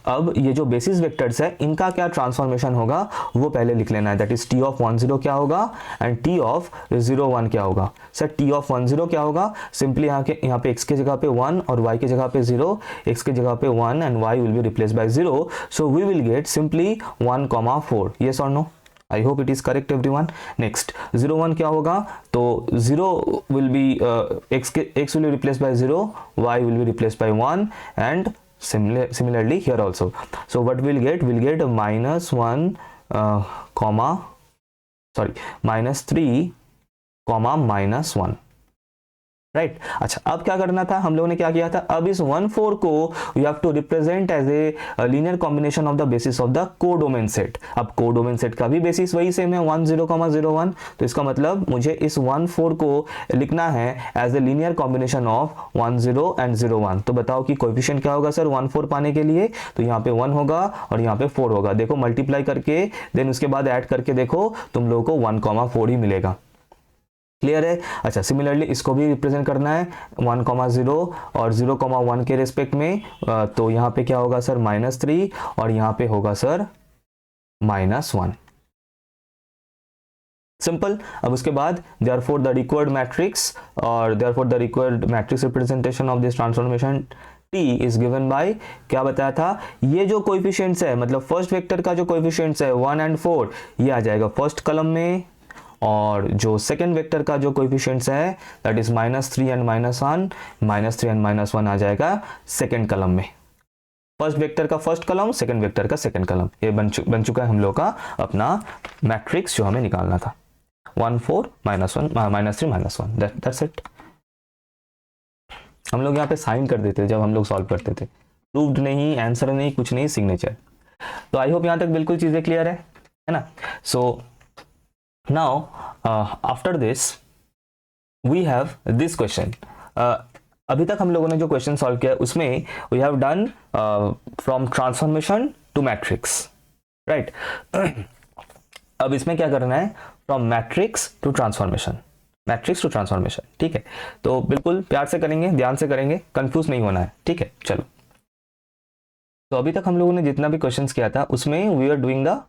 अब ये जो बेसिस वेक्टर्स है इनका क्या ट्रांसफॉर्मेशन होगा वो पहले लिख लेना है। दैट इज t ऑफ 1 0 क्या होगा एंड t ऑफ 0 1 क्या होगा। सर t ऑफ 1 0 क्या होगा, सिंपली यहाँ पे x के जगह पे 1 और y के जगह पे 0, x के जगह पे 1 and y will be replaced by 0, so we will get simply 1 4। Yes और no, I hope it is correct everyone. Next 0 1 क्या होगा, तो 0 will be x will be replaced by 0, y will be replaced by 1 and similarly here also. So what we'll get -1 -3 -1, right. अच्छा, अब क्या करना था, हम लोगों ने क्या किया था, अब इस 1 4 को you have to represent as a linear combination of the basis of the codomain set. अब कोडोमेन सेट का भी बेसिस वही सेम है 1 0 0 1, तो इसका मतलब मुझे इस 1 4 को लिखना है as a linear combination of 1 0 and 0 1। तो बताओ कि कोएफिशिएंट क्या होगा सर 1 4 पाने के लिए, तो यहाँ पे 1 होगा और यहाँ पे 4 होगा। देखो मल्टीप्लाई करके देन उसके बाद ऐड करके देखो, तुम लोगों को 1 4 ही मिलेगा। क्लियर है। अच्छा, सिमिलरली इसको भी रिप्रेजेंट करना है 1 0 और 0 1 के रिस्पेक्ट में, तो यहाँ पे क्या होगा सर -3 और यहाँ पे होगा सर -1। सिंपल। अब उसके बाद therefore the required matrix or therefore the required matrix representation of this transformation t is given by, क्या बताया था, ये जो कोएफिशिएंट्स है मतलब फर्स्ट वेक्टर का जो कोएफिशिएंट्स है 1 एंड 4 ये आ जाएगा फर्स्ट कॉलम में, और जो सेकेंड वेक्टर का जो कोएफिशिएंट्स है दैट इज -3 एंड -1, -3 एंड -1 आ जाएगा सेकेंड कॉलम में। फर्स्ट वेक्टर का फर्स्ट कॉलम, सेकेंड वेक्टर का सेकेंड कॉलम, ये बन चुका है हम लोग का अपना मैट्रिक्स जो हमें निकालना था 1 4 -1 -3 -1, दैट्स इट। हम लोग यहाँ पे साइन कर देते जब हम लोग सॉल्व करते थे, प्रूव्ड नहीं, आंसर नहीं, कुछ नहीं, सिग्नेचर। तो आई होप यहाँ तक बिल्कुल चीजें क्लियर है ना। So now after this we have this question. अभी तक हम लोगों ने जो क्वेश्चन सॉल्व किया उसमें we have done from transformation to matrix, right. अब इसमें क्या करना है, from matrix to transformation, matrix to transformation, ठीक है। तो बिल्कुल प्यार से करेंगे, ध्यान से करेंगे, कंफ्यूज नहीं होना है, ठीक है। चलो, तो अभी तक हम लोगों ने जितना भी क्वेश्चंस किया था उसमें we are doing the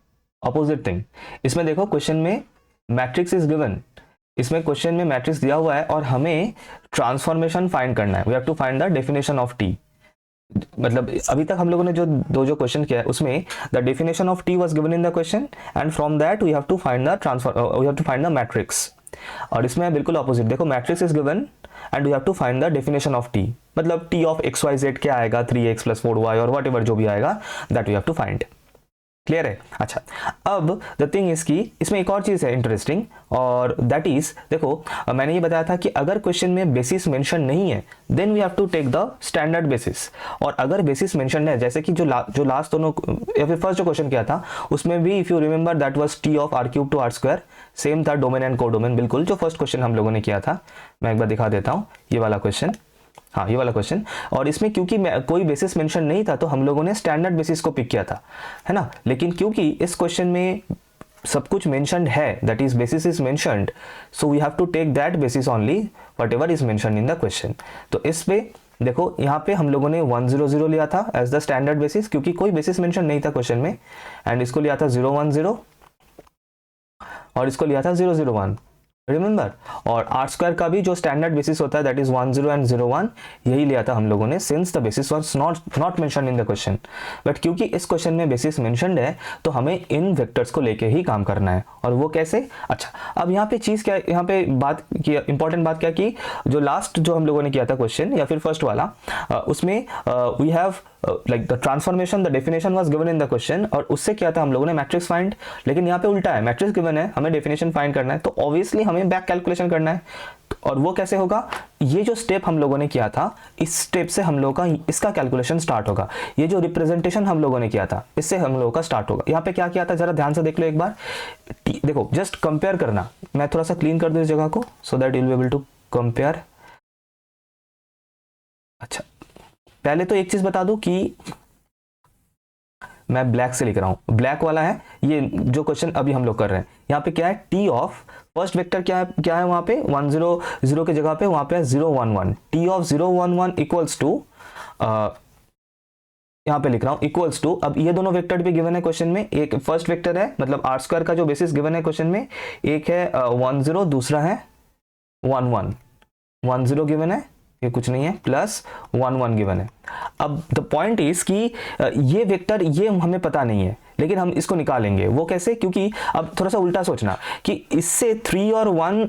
opposite thing. इसमें देखो क्वेश्चन में मैट्रिक्स इज गिवन, इसमें क्वेश्चन में मैट्रिक्स दिया हुआ है और हमें ट्रांसफॉर्मेशन फाइंड करना है। We have to find the definition of T. मतलब अभी तक हम लोगों ने जो क्वेश्चन किया है उसमें the definition of T was given in the question and from that we have to find the matrix. और इसमें बिल्कुल ऑपोजिट, देखो matrix is given and we have to find the definition of T, मतलब T of x Y Z क्या आएगा, 3x + 4y और what ever जो भी आएगा that we have to find. Clear है? अच्छा, अब द थिंग इज कि इसमें एक और चीज है इंटरेस्टिंग, और दैट इज, देखो मैंने ये बताया था कि अगर क्वेश्चन में बेसिस मेंशन नहीं है then we have to take the standard basis, और अगर बेसिस मेंशन है, जैसे कि जो लास्ट दोनों या फिर फर्स्ट जो क्वेश्चन किया था उसमें भी if you remember that was T of r³ to r², same था डोमेन एंड कोडोमेन, बिल्कुल जो फर्स्ट क्वेश्चन हम लोगों ने किया था। मैं एक बार दिखा देता हूँ ये वाला क्वेश्चन, हाँ ये वाला क्वेश्चन। और इसमें क्योंकि कोई बेसिस मेंशन नहीं था तो हम लोगों ने स्टैंडर्ड बेसिस को पिक किया था, है ना। लेकिन क्योंकि इस क्वेश्चन में सब कुछ मेंशन्ड है, that is basis is mentioned, so we have to take that basis only whatever is mentioned in the question. तो इस पे देखो यहाँ पे हम लोगों ने 100 लिया था एज द स्टैंडर्ड बेसिस, क्योंकि कोई बेसिस मेंशन नहीं था क्वेश्चन में, एंड इसको लिया था 010 और इसको लिया था 001, रिमेंबर। और r² का भी जो स्टैंडर्ड बेसिस होता है दैट इज 10 एंड 01, यही लिया था हम लोगों ने since the basis was not mentioned in the question. But क्योंकि इस क्वेश्चन में बेसिस मेंशन्ड है तो हमें इन वेक्टर्स को लेके ही काम करना है, और वो कैसे। अच्छा, अब यहाँ पे चीज क्या, यहाँ पे बात की इंपॉर्टेंट बात क्या की, जो लास्ट जो हम लोगों ने किया था क्वेश्चन या फिर फर्स्ट वाला, उसमें we have like the transformation, the definition was given in the question, और उससे क्या था हम लोगों ने मैट्रिक्स फाइंड। लेकिन यहाँ पे उल्टा है, मैट्रिक्स गिवन है, हमें डेफिनेशन फाइंड करना है, तो ऑब्वियसली हमें बैक कैलकुलेशन करना है। और वो कैसे होगा, ये जो स्टेप हम लोगों ने किया था इस स्टेप से हम लोगों का इसका कैलकुलेशन स्टार्ट होगा। ये जो रिप्रेजेंटेशन हम लोगों ने किया था इससे हम लोगों का स्टार्ट होगा। यहाँ पे क्या किया था जरा ध्यान से देख लो एक बार, देखो जस्ट कंपेयर करना, मैं थोड़ा सा क्लीन कर दूं इस जगह को so that you will be able to compare. अच्छा, पहले तो एक चीज बता दूं कि मैं ब्लैक से लिख रहा हूं, ब्लैक वाला है ये जो क्वेश्चन अभी हम लोग कर रहे हैं। यहाँ पे क्या है, टी ऑफ फर्स्ट वेक्टर क्या है वहां पे 100 की जगह पे वहां पे 011, टी ऑफ 011 इक्वल्स टू, यहाँ पे लिख रहा हूं इक्वल्स टू, अब ये दोनों वेक्टर भी गिवन है क्वेश्चन में, एक फर्स्ट वेक्टर है मतलब r² का जो बेसिस गिवन है क्वेश्चन में, एक है 10, दूसरा है 11, 10 गिवन है, ये कुछ नहीं है, प्लस 11 गिवन है। अब द पॉइंट इज कि ये वेक्टर ये हमें पता नहीं है, लेकिन हम इसको निकालेंगे। वो कैसे, क्योंकि अब थोड़ा सा उल्टा सोचना कि इससे 3 और 1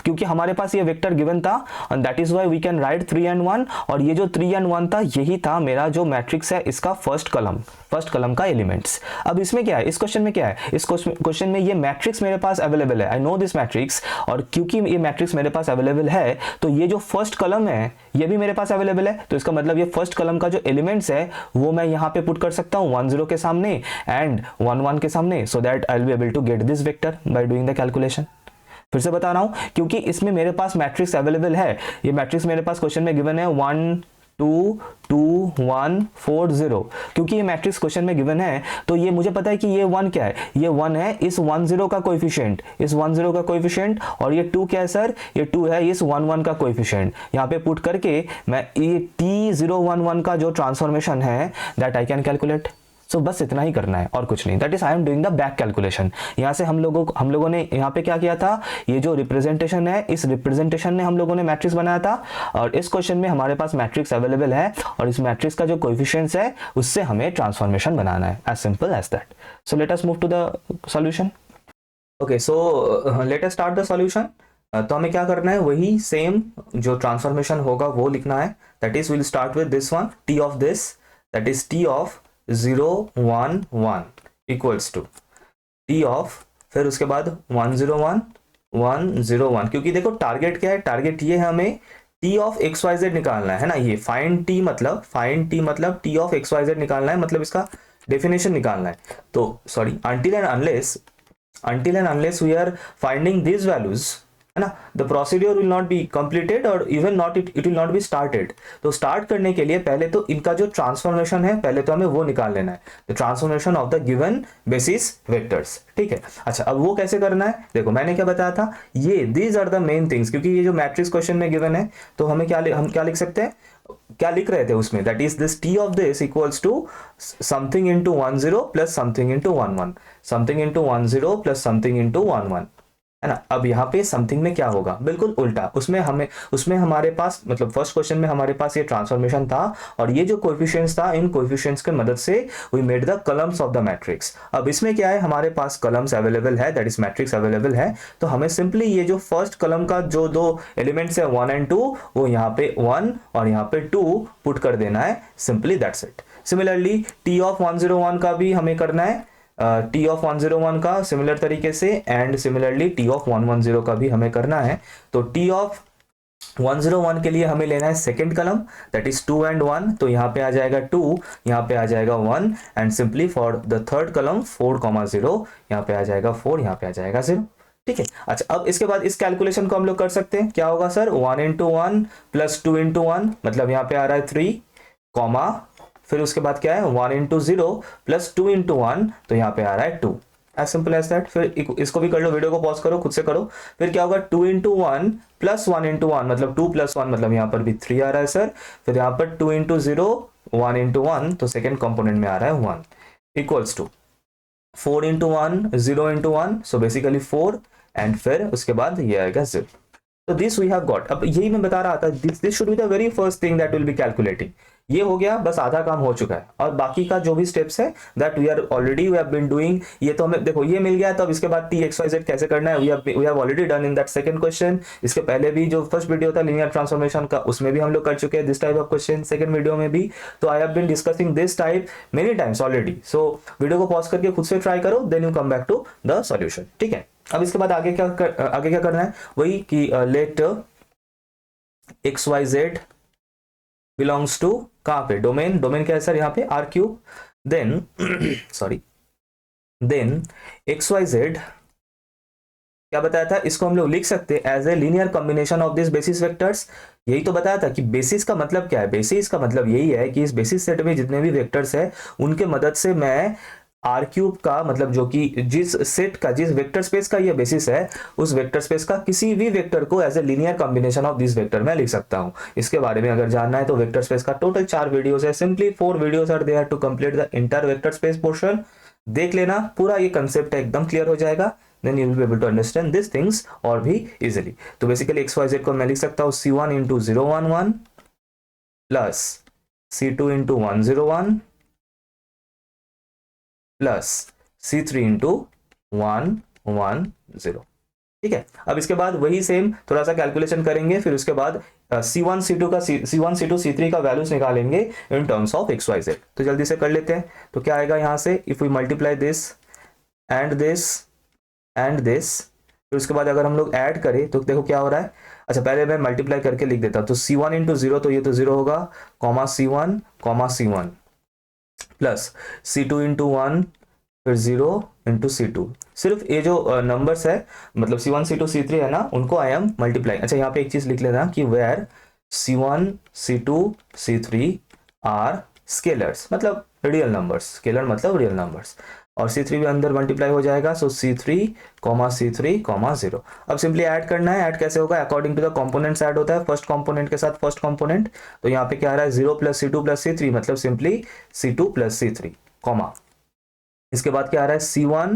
क्योंकि हमारे पास ये वेक्टर गिवन था and that is why we can write 3 and 1, और ये जो 3 एंड 1 था यही था मेरा जो मैट्रिक्स है इसका फर्स्ट कॉलम का एलिमेंट्स। अब इसमें क्या है, इस क्वेश्चन में क्या है, इस क्वेश्चन में ये मैट्रिक्स मेरे पास अवेलेबल है, आई नो दिस मैट्रिक्स, और क्योंकि ये मैट्रिक्स मेरे पास अवेलेबल है तो ये जो फर्स्ट कॉलम है ये भी मेरे पास अवेलेबल है, तो इसका मतलब ये फर्स्ट कॉलम का जो एलिमेंट्स है वो मैं यहाँ पे पुट कर सकता हूँ 10 के सामने एंड 11 के सामने, so that I will be able to get this vector by doing the calculation. फिर से बता रहा हूं क्योंकि इसमें मेरे पास मैट्रिक्स अवेलेबल है, ये मैट्रिक्स मेरे पास क्वेश्चन में गिवन है 1 2 2 1 4 0, क्योंकि ये मैट्रिक्स क्वेश्चन में गिवन है तो ये मुझे पता है कि ये 1 क्या है, ये 1 है इस 10 का कोएफिशिएंट, इस 10 का कोएफिशिएंट, और ये 2 क्या है सर, ये 2 है इस 11 का कोएफिशिएंट। यहाँ पे पुट करके मैं ये T011 का जो ट्रांसफॉर्मेशन है दैट आई कैन कैलकुलेट। सो बस इतना ही करना है और कुछ नहीं, that is I am doing the back calculation. यहाँ से हम लोगों ने यहाँ पे क्या किया था, ये जो रिप्रेजेंटेशन है, इस रिप्रेजेंटेशन में हम लोगों ने मैट्रिक्स बनाया था, और इस क्वेश्चन में हमारे पास मैट्रिक्स अवेलेबल है, और इस मैट्रिक्स का जो कोएफिशिएंट्स है उससे हमें ट्रांसफॉर्मेशन बनाना है, as simple as that. So let us move to the solution. Okay, so let us start the solution. तो हमें क्या करना है, वही सेम जो ट्रांसफॉर्मेशन होगा वो लिखना है। That is will start with this one, T of this, that is T of 0 1 1 equals to T of, फिर उसके बाद 1 0 1 1 0 1, क्योंकि देखो टारगेट क्या है, टारगेट ये है हमें T of x Y Z निकालना है ना, ये फाइंड टी मतलब T of x Y Z निकालना है, मतलब इसका डेफिनेशन निकालना है। तो sorry, until and unless we are finding these values, है ना, the procedure will not be completed or even not it will not be started। तो स्टार्ट करने के लिए पहले तो इनका जो ट्रांसफॉर्मेशन है, पहले तो हमें वो निकाल लेना है, the transformation of the given basis vectors. ठीक है, अच्छा अब वो कैसे करना है, देखो मैंने क्या बताया था, ये these are the main things, क्योंकि ये जो मैट्रिक्स क्वेश्चन में गिवन है, तो हम क्या लिख सकते हैं, क्या लिख रहे थे उसमें, that is this T of this equals to something into 1 0 plus something into 1 1, something into 1 0 plus something into 1 1, है ना। अब यहाँ पे समथिंग में क्या होगा, बिल्कुल उल्टा, उसमें हमारे पास, मतलब फर्स्ट क्वेश्चन में हमारे पास ये ट्रांसफॉर्मेशन था, और ये जो कोएफिशिएंट्स था, इन कोएफिशिएंट्स के मदद से we made the columns of the matrix. अब इसमें क्या है, हमारे पास कॉलम्स अवेलेबल है, दैट इज मैट्रिक्स अवेलेबल है, तो हमें सिंपली ये जो फर्स्ट कॉलम का जो दो एलिमेंट्स है 1 and 2, वो यहाँ पे 1 और यहाँ पे 2 पुट कर देना है, simply that's it. Similarly T of 101 का भी हमें करना है, टी ऑफ 101 का सिमिलर तरीके से, एंड सिमिलरली टी ऑफ 110 का भी हमें करना है। तो टी ऑफ 101 के लिए हमें लेना है second column, that is 2 and 1, तो यहाँ पे आ जाएगा 2, यहाँ पे आ जाएगा 1, and simply for the third column 4 0, यहाँ पे आ जाएगा 4, यहाँ पे आ जाएगा 0। ठीक है, अच्छा अब इसके बाद इस कैलकुलेशन को हम लोग कर सकते हैं, क्या होगा सर, 1 into 1 प्लस 2 into 1, मतलब यहाँ पे आ रहा है 3, कॉमा, फिर उसके बाद क्या है 1 into 0 प्लस 2 into 1, तो यहाँ पे आ रहा है 2, एज सिंपल एज दैट। फिर इसको भी कर लो, वीडियो को पॉज करो, खुद से करो। फिर क्या होगा 2 into 1 प्लस 1 into 1, मतलब 2 plus 1, मतलब यहाँ पर भी 3 आ रहा है सर। फिर यहाँ पर 2 into 0 1 into 1, तो सेकेंड कंपोनेंट में आ रहा है 1, equals to 4 into 1 0 into 1, so basically 4, and फिर उसके बाद ये आएगा 0। तो दिस वी हैव गॉट। अब यही मैं बता रहा था, this should be the very first thing that will be calculating. ये हो गया, बस आधा काम हो चुका है, और बाकी का जो भी स्टेप्स है that we have been doing. ये तो हमें देखो ये मिल गया, तो अब इसके बाद टी एक्स वाई जेड कैसे करना है we have already done in that second question. इसके पहले भी जो फर्स्ट वीडियो था लीनियर ट्रांसफॉर्मेशन का, उसमें भी हम लोग कर चुके हैं this type of question, second video में भी। तो I have been discussing this type many times already. So video को पॉज करके खुद से ट्राई करो, then you come back to the solution. ठीक है, अब इसके बाद आगे क्या करना है, वही कि let X Y Z belongs to, कहां पे, डोमेन क्या है सर, यहाँ पे R cube, then sorry, then X Y Z क्या बताया था, इसको हम लोग लिख सकते हैं as a linear combination of this basis vectors. यही तो बताया था कि बेसिस का मतलब क्या है, बेसिस का मतलब यही है कि इस बेसिस सेट में जितने भी वेक्टर्स है उनके मदद से मैं आर क्यूब का, मतलब जो कि जिस सेट का, जिस वेक्टर स्पेस का ये बेसिस है, उस वेक्टर स्पेस का किसी भी वेक्टर को as a linear combination of this vector में लिख सकता हूं। इसके बारे में अगर जानना है तो वेक्टर स्पेस का टोटल 4 वीडियोस है, simply 4 videos are there to complete the entire vector space portion. देख लेना, पूरा ये कंसेप्ट एकदम क्लियर हो जाएगा, then you will be able to understand this things और भी इजीली। तो बेसिकली एक्स वाई जेड को मैं लिख सकता हूं C1 into 0 1 1 plus C2 into 1 0 1 plus C3 into 1 1 0। ठीक है, अब इसके बाद वही सेम थोड़ा सा कैलकुलेशन करेंगे, फिर उसके बाद C1 C2 C3 का वैल्यूज निकालेंगे in terms of x Y Z. तो जल्दी से कर लेते हैं। तो क्या आएगा यहाँ से, if we multiply this and this and this, फिर उसके बाद अगर हम लोग ऐड करें तो देखो क्या हो रहा है। अच्छा पहले मैं मल्टीप्लाई करके लिख देता हूं, तो C1 into 0, तो ये तो 0 होगा, comma C1 plus C2 into 1, फिर 0 into C2। सिर्फ ये जो नंबर्स है, मतलब C1 C2 C3 है ना, उनको आई एम मल्टीप्लाई। अच्छा यहाँ पे एक चीज लिख लेना कि where C1 C2 C3 are scalars, मतलब रियल नंबर्स, स्केलर मतलब रियल नंबर्स, और C3 भी अंदर मल्टीप्लाई हो जाएगा, सो C3 0। अब सिंपली ऐड करना है। ऐड कैसे होगा, according to the components add होता है, फर्स्ट कंपोनेंट के साथ फर्स्ट कंपोनेंट। तो यहाँ पे क्या आ रहा है 0 प्लस C2 प्लस C3, मतलब simply C2 plus C3, comma इसके बाद क्या आ रहा है C1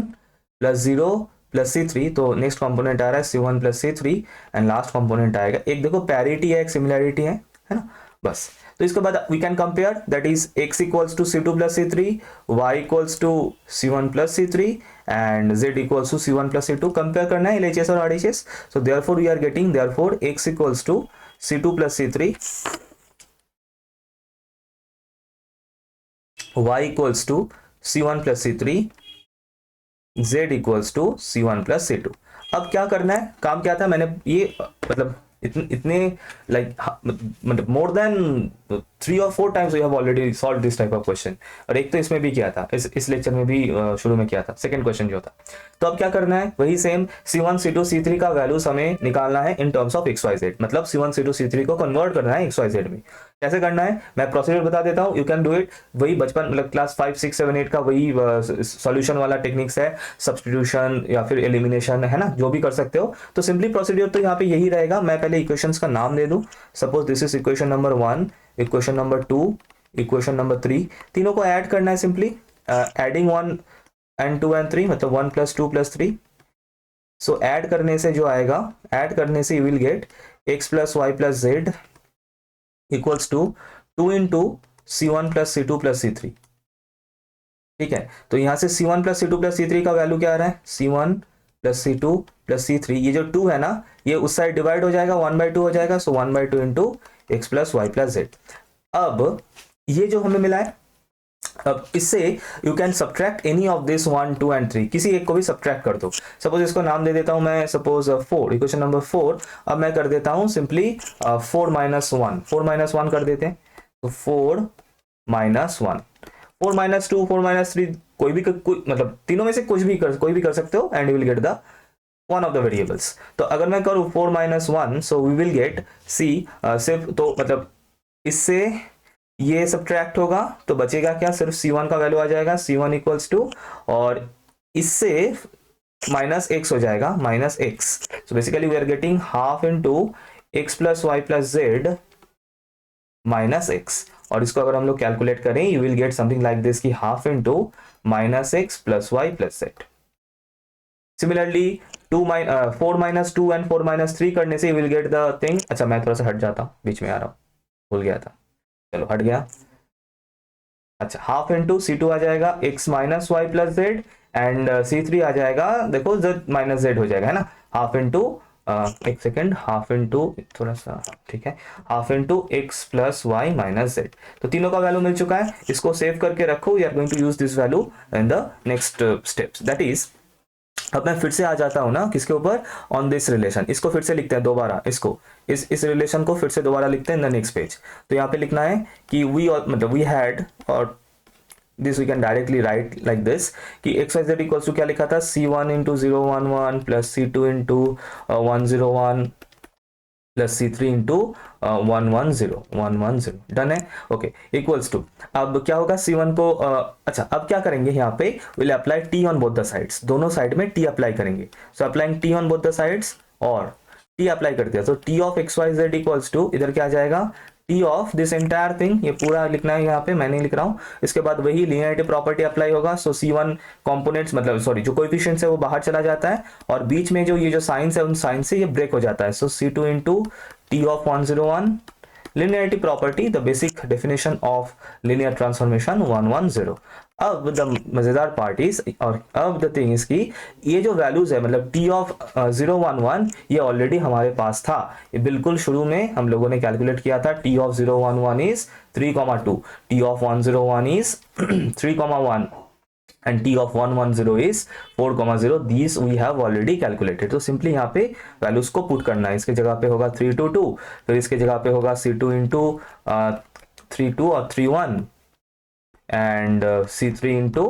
प्लस 0 प्लस C3, तो नेक्स्ट कंपोनेंट आ रहा है C1 plus C3 and last component आएगा, एक देखो पैरिटी है, एक सिमिलैरिटी है ना, बस। तो इसके बाद we can compare, that is x equals to C2 plus C3, y equals to C1 plus C3 and z equals to C1 plus C2, compare करना है LHS और RHS। So therefore we are getting, therefore x equals to C2 plus C3, y equals to C1 plus C3, z equals to C1 plus C2। अब क्या करना है, काम क्या था, मैंने ये मतलब इतने लाइक मतलब more than 3 or 4 times we have already solved this type of question, और एक तो इसमें भी किया था, इस लेक्चर में भी शुरू में किया था, सेकंड क्वेश्चन जो था। तो अब क्या करना है, वही सेम C1 C2 C3 का वैल्यूज हमें निकालना है इन टर्म्स ऑफ XYZ, मतलब C1 C2 C3 को कन्वर्ट करना है XYZ में। कैसे करना है मैं प्रोसीजर बता देता हूँ, यू कैन डू इट, वही बचपन मतलब क्लास 5 6 7 8 का वही सॉल्यूशन वाला टेक्निक्स है, सब्स्टिट्यूशन या फिर एलिमिनेशन है ना, जो भी कर सकते हो। तो सिंपली प्रोसीजर तो यहाँ पे यही रहेगा, मैं पहले इक्वेशंस का नाम दे दूं, suppose this is equation number 1, equation number 2, equation number 3, तीनों को ऐड करना है सिंपली, एडिंग 1 and 2 and 3 मतलब 1 plus 2 plus 3। सो ऐड करने से जो आएगा, ऐड करने से you will get x plus y plus z equals to 2 into C1 plus C2 plus C3। ठीक है, तो यहां से C1 plus C2 plus C3 का वैल्यू क्या आ रहा है, C1 plus C2 plus C3, ये जो 2 है ना, ये उस साइड डिवाइड हो जाएगा, 1/2 हो जाएगा, सो 1/2 into x plus Y plus Z. अब ये जो हमें मिला है, अब इससे you can subtract any of this 1 2 and 3, किसी एक को भी सब्ट्रैक्ट कर दो। सपोज इसको नाम दे देता हूं मैं, सपोज 4, इक्वेशन नंबर 4। अब मैं कर देता हूं सिंपली 4 माइनस 1, 4 माइनस 1 कर देते हैं, तो 4 माइनस 1, 4 माइनस 2, 4 माइनस 3, कोई भी मतलब तीनों में से कोई भी कर सकते हो, and you will get the one of the variables. तो अगर मैं करूं 4 minus 1, so we will get C, सिर्फ तो मतलब इससे ये सब्ट्रैक्ट होगा तो बचेगा क्या, सिर्फ C1 का वैल्यू आ जाएगा, C1 इक्वल्स टू, और इससे माइनस x हो जाएगा, minus x। So basically we are getting half into x plus Y plus Z minus x, और इसको अगर हम लोग कैलकुलेट करें you will get something like this की half into minus x plus Y plus Z. Similarly 4 minus 2 and 4 minus 3 करने से you will get the thing. अच्छा मैं थोड़ा सा हट जाता हूँ, बीच में आ रहा हूँ, भूल गया था, चलो हट गया। अच्छा हाफ इंटू C2 आ जाएगा x minus Y plus Z, and C3 आ जाएगा, देखो z माइनस जेड हो जाएगा, है ना, हाफ इंटू एक सेकेंड, हाफ इंटू थोड़ा सा, ठीक है, half into x plus Y minus Z. तो तीनों का वैल्यू मिल चुका है, इसको सेव करके रखो, we are going to use this value in the next steps, that is. अब मैं फिर से आ जाता हूं ना किसके ऊपर, ऑन दिस रिलेशन, इसको फिर से लिखते हैं दोबारा, इसको इस रिलेशन को फिर से दोबारा लिखते हैं इन द नेक्स्ट पेज। तो यहाँ पे लिखना है कि मतलब वी हैड, और this we can directly write like this कि XYZ इक्वल्स टू क्या लिखा था, C1 into 011 plus C2 into 101 plus C3 into 110 done है, ओके, इक्वल्स टू, अब क्या होगा C1 को अच्छा अब क्या करेंगे यहाँ पे, will apply T on both the sides, दोनों साइड में T अप्लाई करेंगे। So applying T on both the sides, और T अप्लाई कर दिया, तो T of XYZ equals to, इधर क्या आ जाएगा, T of this entire thing, ये पूरा लिखना है यहाँ पे, मैं नहीं लिख रहा हूँ। इसके बाद वही लीनियरिटी प्रॉपर्टी अप्लाई होगा, सो C1 कंपोनेंट्स मतलब सॉरी जो कोएफिशिएंट्स है वो बाहर चला जाता है, और बीच में जो ये जो साइंस है उन साइन से ये ब्रेक हो जाता है, सो C2 into T of 101, linearity property, the basic definition of linear transformation 110। अब द मजेदार पार्ट इज, और अब द थिंग इज कि ये जो वैल्यूज है मतलब T ऑफ 011 ये ऑलरेडी हमारे पास था, ये बिल्कुल शुरू में हम लोगों ने कैलकुलेट किया था। T of 011 is 3,2, T of 101 is 3,1 and T of 110 is 4,0, these we have already calculated। तो सिंपली यहाँ पे वैल्यूज को पुट करना है, इसके जगह पे होगा 322, फिर इसके जगह पे होगा C2 इंटू 32 और 31 and C3 into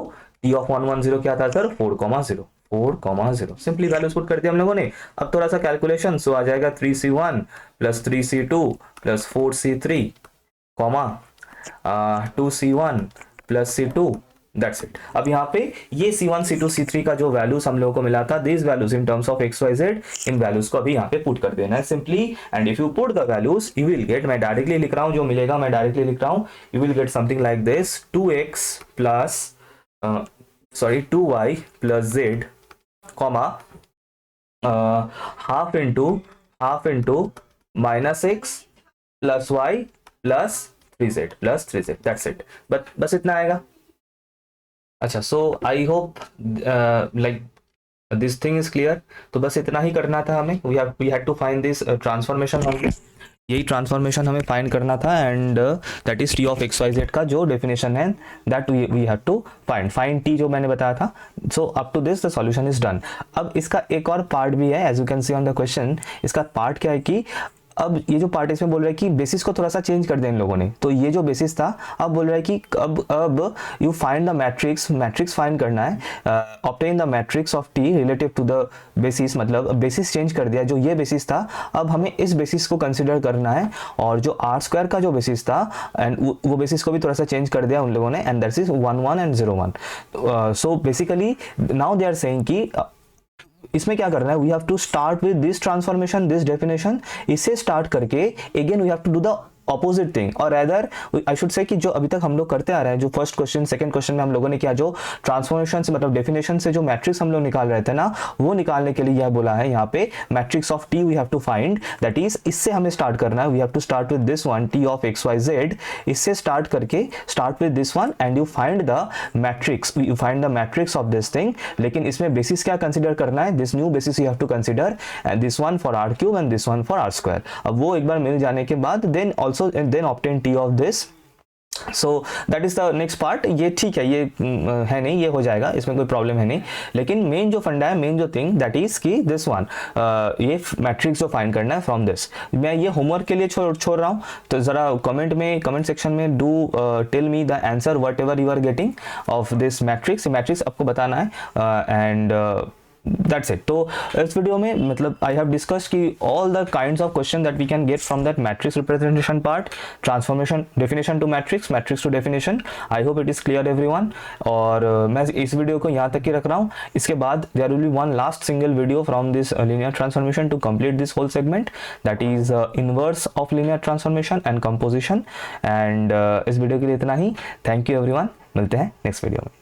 T of 110 क्या था सर, 4,0, सिंपली वैल्यूज पुट कर दिया हम लोगों ने। अब थोड़ा सा कैलकुलेशन, सो आ जाएगा 3C1 plus 3C2 plus 4C3 comma 2C1 plus C2, that's it. अब यहाँ पे ये C1 C2 C3 का जो वैल्यूज हम लोगों को मिला था, this values in terms of XYZ, in values को अभी यहाँ पे पुट कर देना है simply, and if you put the values you will gate, मैं डायरेक्टली लिख रहा हूँ, जो मिलेगा मैं डायरेक्टली लिख रहा हूँ, you will get something like this 2x plus sorry 2y plus Z comma half into minus X plus Y plus 3z that's it, बस इतना आएगा. अच्छा, so I hope like this thing is clear. तो बस इतना ही करना था हमें. We had to find this transformation only. यही ट्रांसफॉर्मेशन हमें फाइंड करना था and that is T of x Y Z का जो डेफिनेशन है that we have to find T जो मैंने बताया था. So up to this the solution is done. अब इसका एक और पार्ट भी है, as you can see on the question. इसका पार्ट क्या है कि अब ये जो पार्ट इसमें बोल रहा है कि बेसिस को थोड़ा सा चेंज कर दें इन लोगों ने. तो ये जो बेसिस था अब बोल रहा है कि अब you find the matrix find करना है, obtain the matrix of T relative to the basis. मतलब बेसिस चेंज कर दिया. जो ये बेसिस था अब हमें इस बेसिस को कंसिडर करना है, और जो आर स्क्वायर का जो बेसिस था एंड वो बेसिस को भी थोड़ा सा चेंज कर दिया उन लोगों ने, and that is 1 1 and 0 1. So basically now they are saying कि इसमें क्या करना है, we have to start with this transformation, this definition. इससे स्टार्ट करके again we have to do the opposite thing, और रेदर आई शुड से कि जो अभी तक हम लोग करते आ रहे हैं, जो फर्स्ट क्वेश्चन सेकंड क्वेश्चन में हम लोगों ने किया, जो ट्रांसफॉर्मेशन से मतलब डेफिनेशन से जो मैट्रिक्स हम लोग निकाल रहे थे ना, वो निकालने के लिए यह बोला है यहाँ पे matrix of T we have to find. That is इससे हमें स्टार्ट करना है. We have to start with this one T of x Y Z. इससे स्टार्ट करके start with this one and you find the matrix of this thing. लेकिन इसमें basis क्या consider करना है, this new basis you have to consider, this one for R cube and this one for R square. अब वो एक बार मिल जाने के बाद then obtain T of this. So that is the next part. ये ठीक है, ये है नहीं, ये हो जाएगा, इसमें कोई प्रॉब्लम है नहीं. लेकिन मेन जो फंडा है, मेन जो थिंग दैट इज कि दिस वन ये मैट्रिक्स जो फाइंड करना है फ्रॉम दिस. मैं ये होमवर्क के लिए छोड़ रहा हूँ. तो जरा कमेंट सेक्शन में do tell me the answer whatever you are getting of this matrix आपको बताना है. And that's it. तो इस वीडियो में मतलब आई हैव डिस्कस्ड कि all the kinds of question that we can get from that matrix representation part, transformation, definition to matrix to definition. I hope it is clear everyone. और मैं इस video को यहाँ तक ही रख रहा हूँ. इसके बाद there will be one last single video from this linear transformation to complete this whole segment, that is inverse of linear transformation and composition. And इस वीडियो के लिए इतना ही. Thank you everyone. मिलते हैं नेक्स्ट वीडियो में.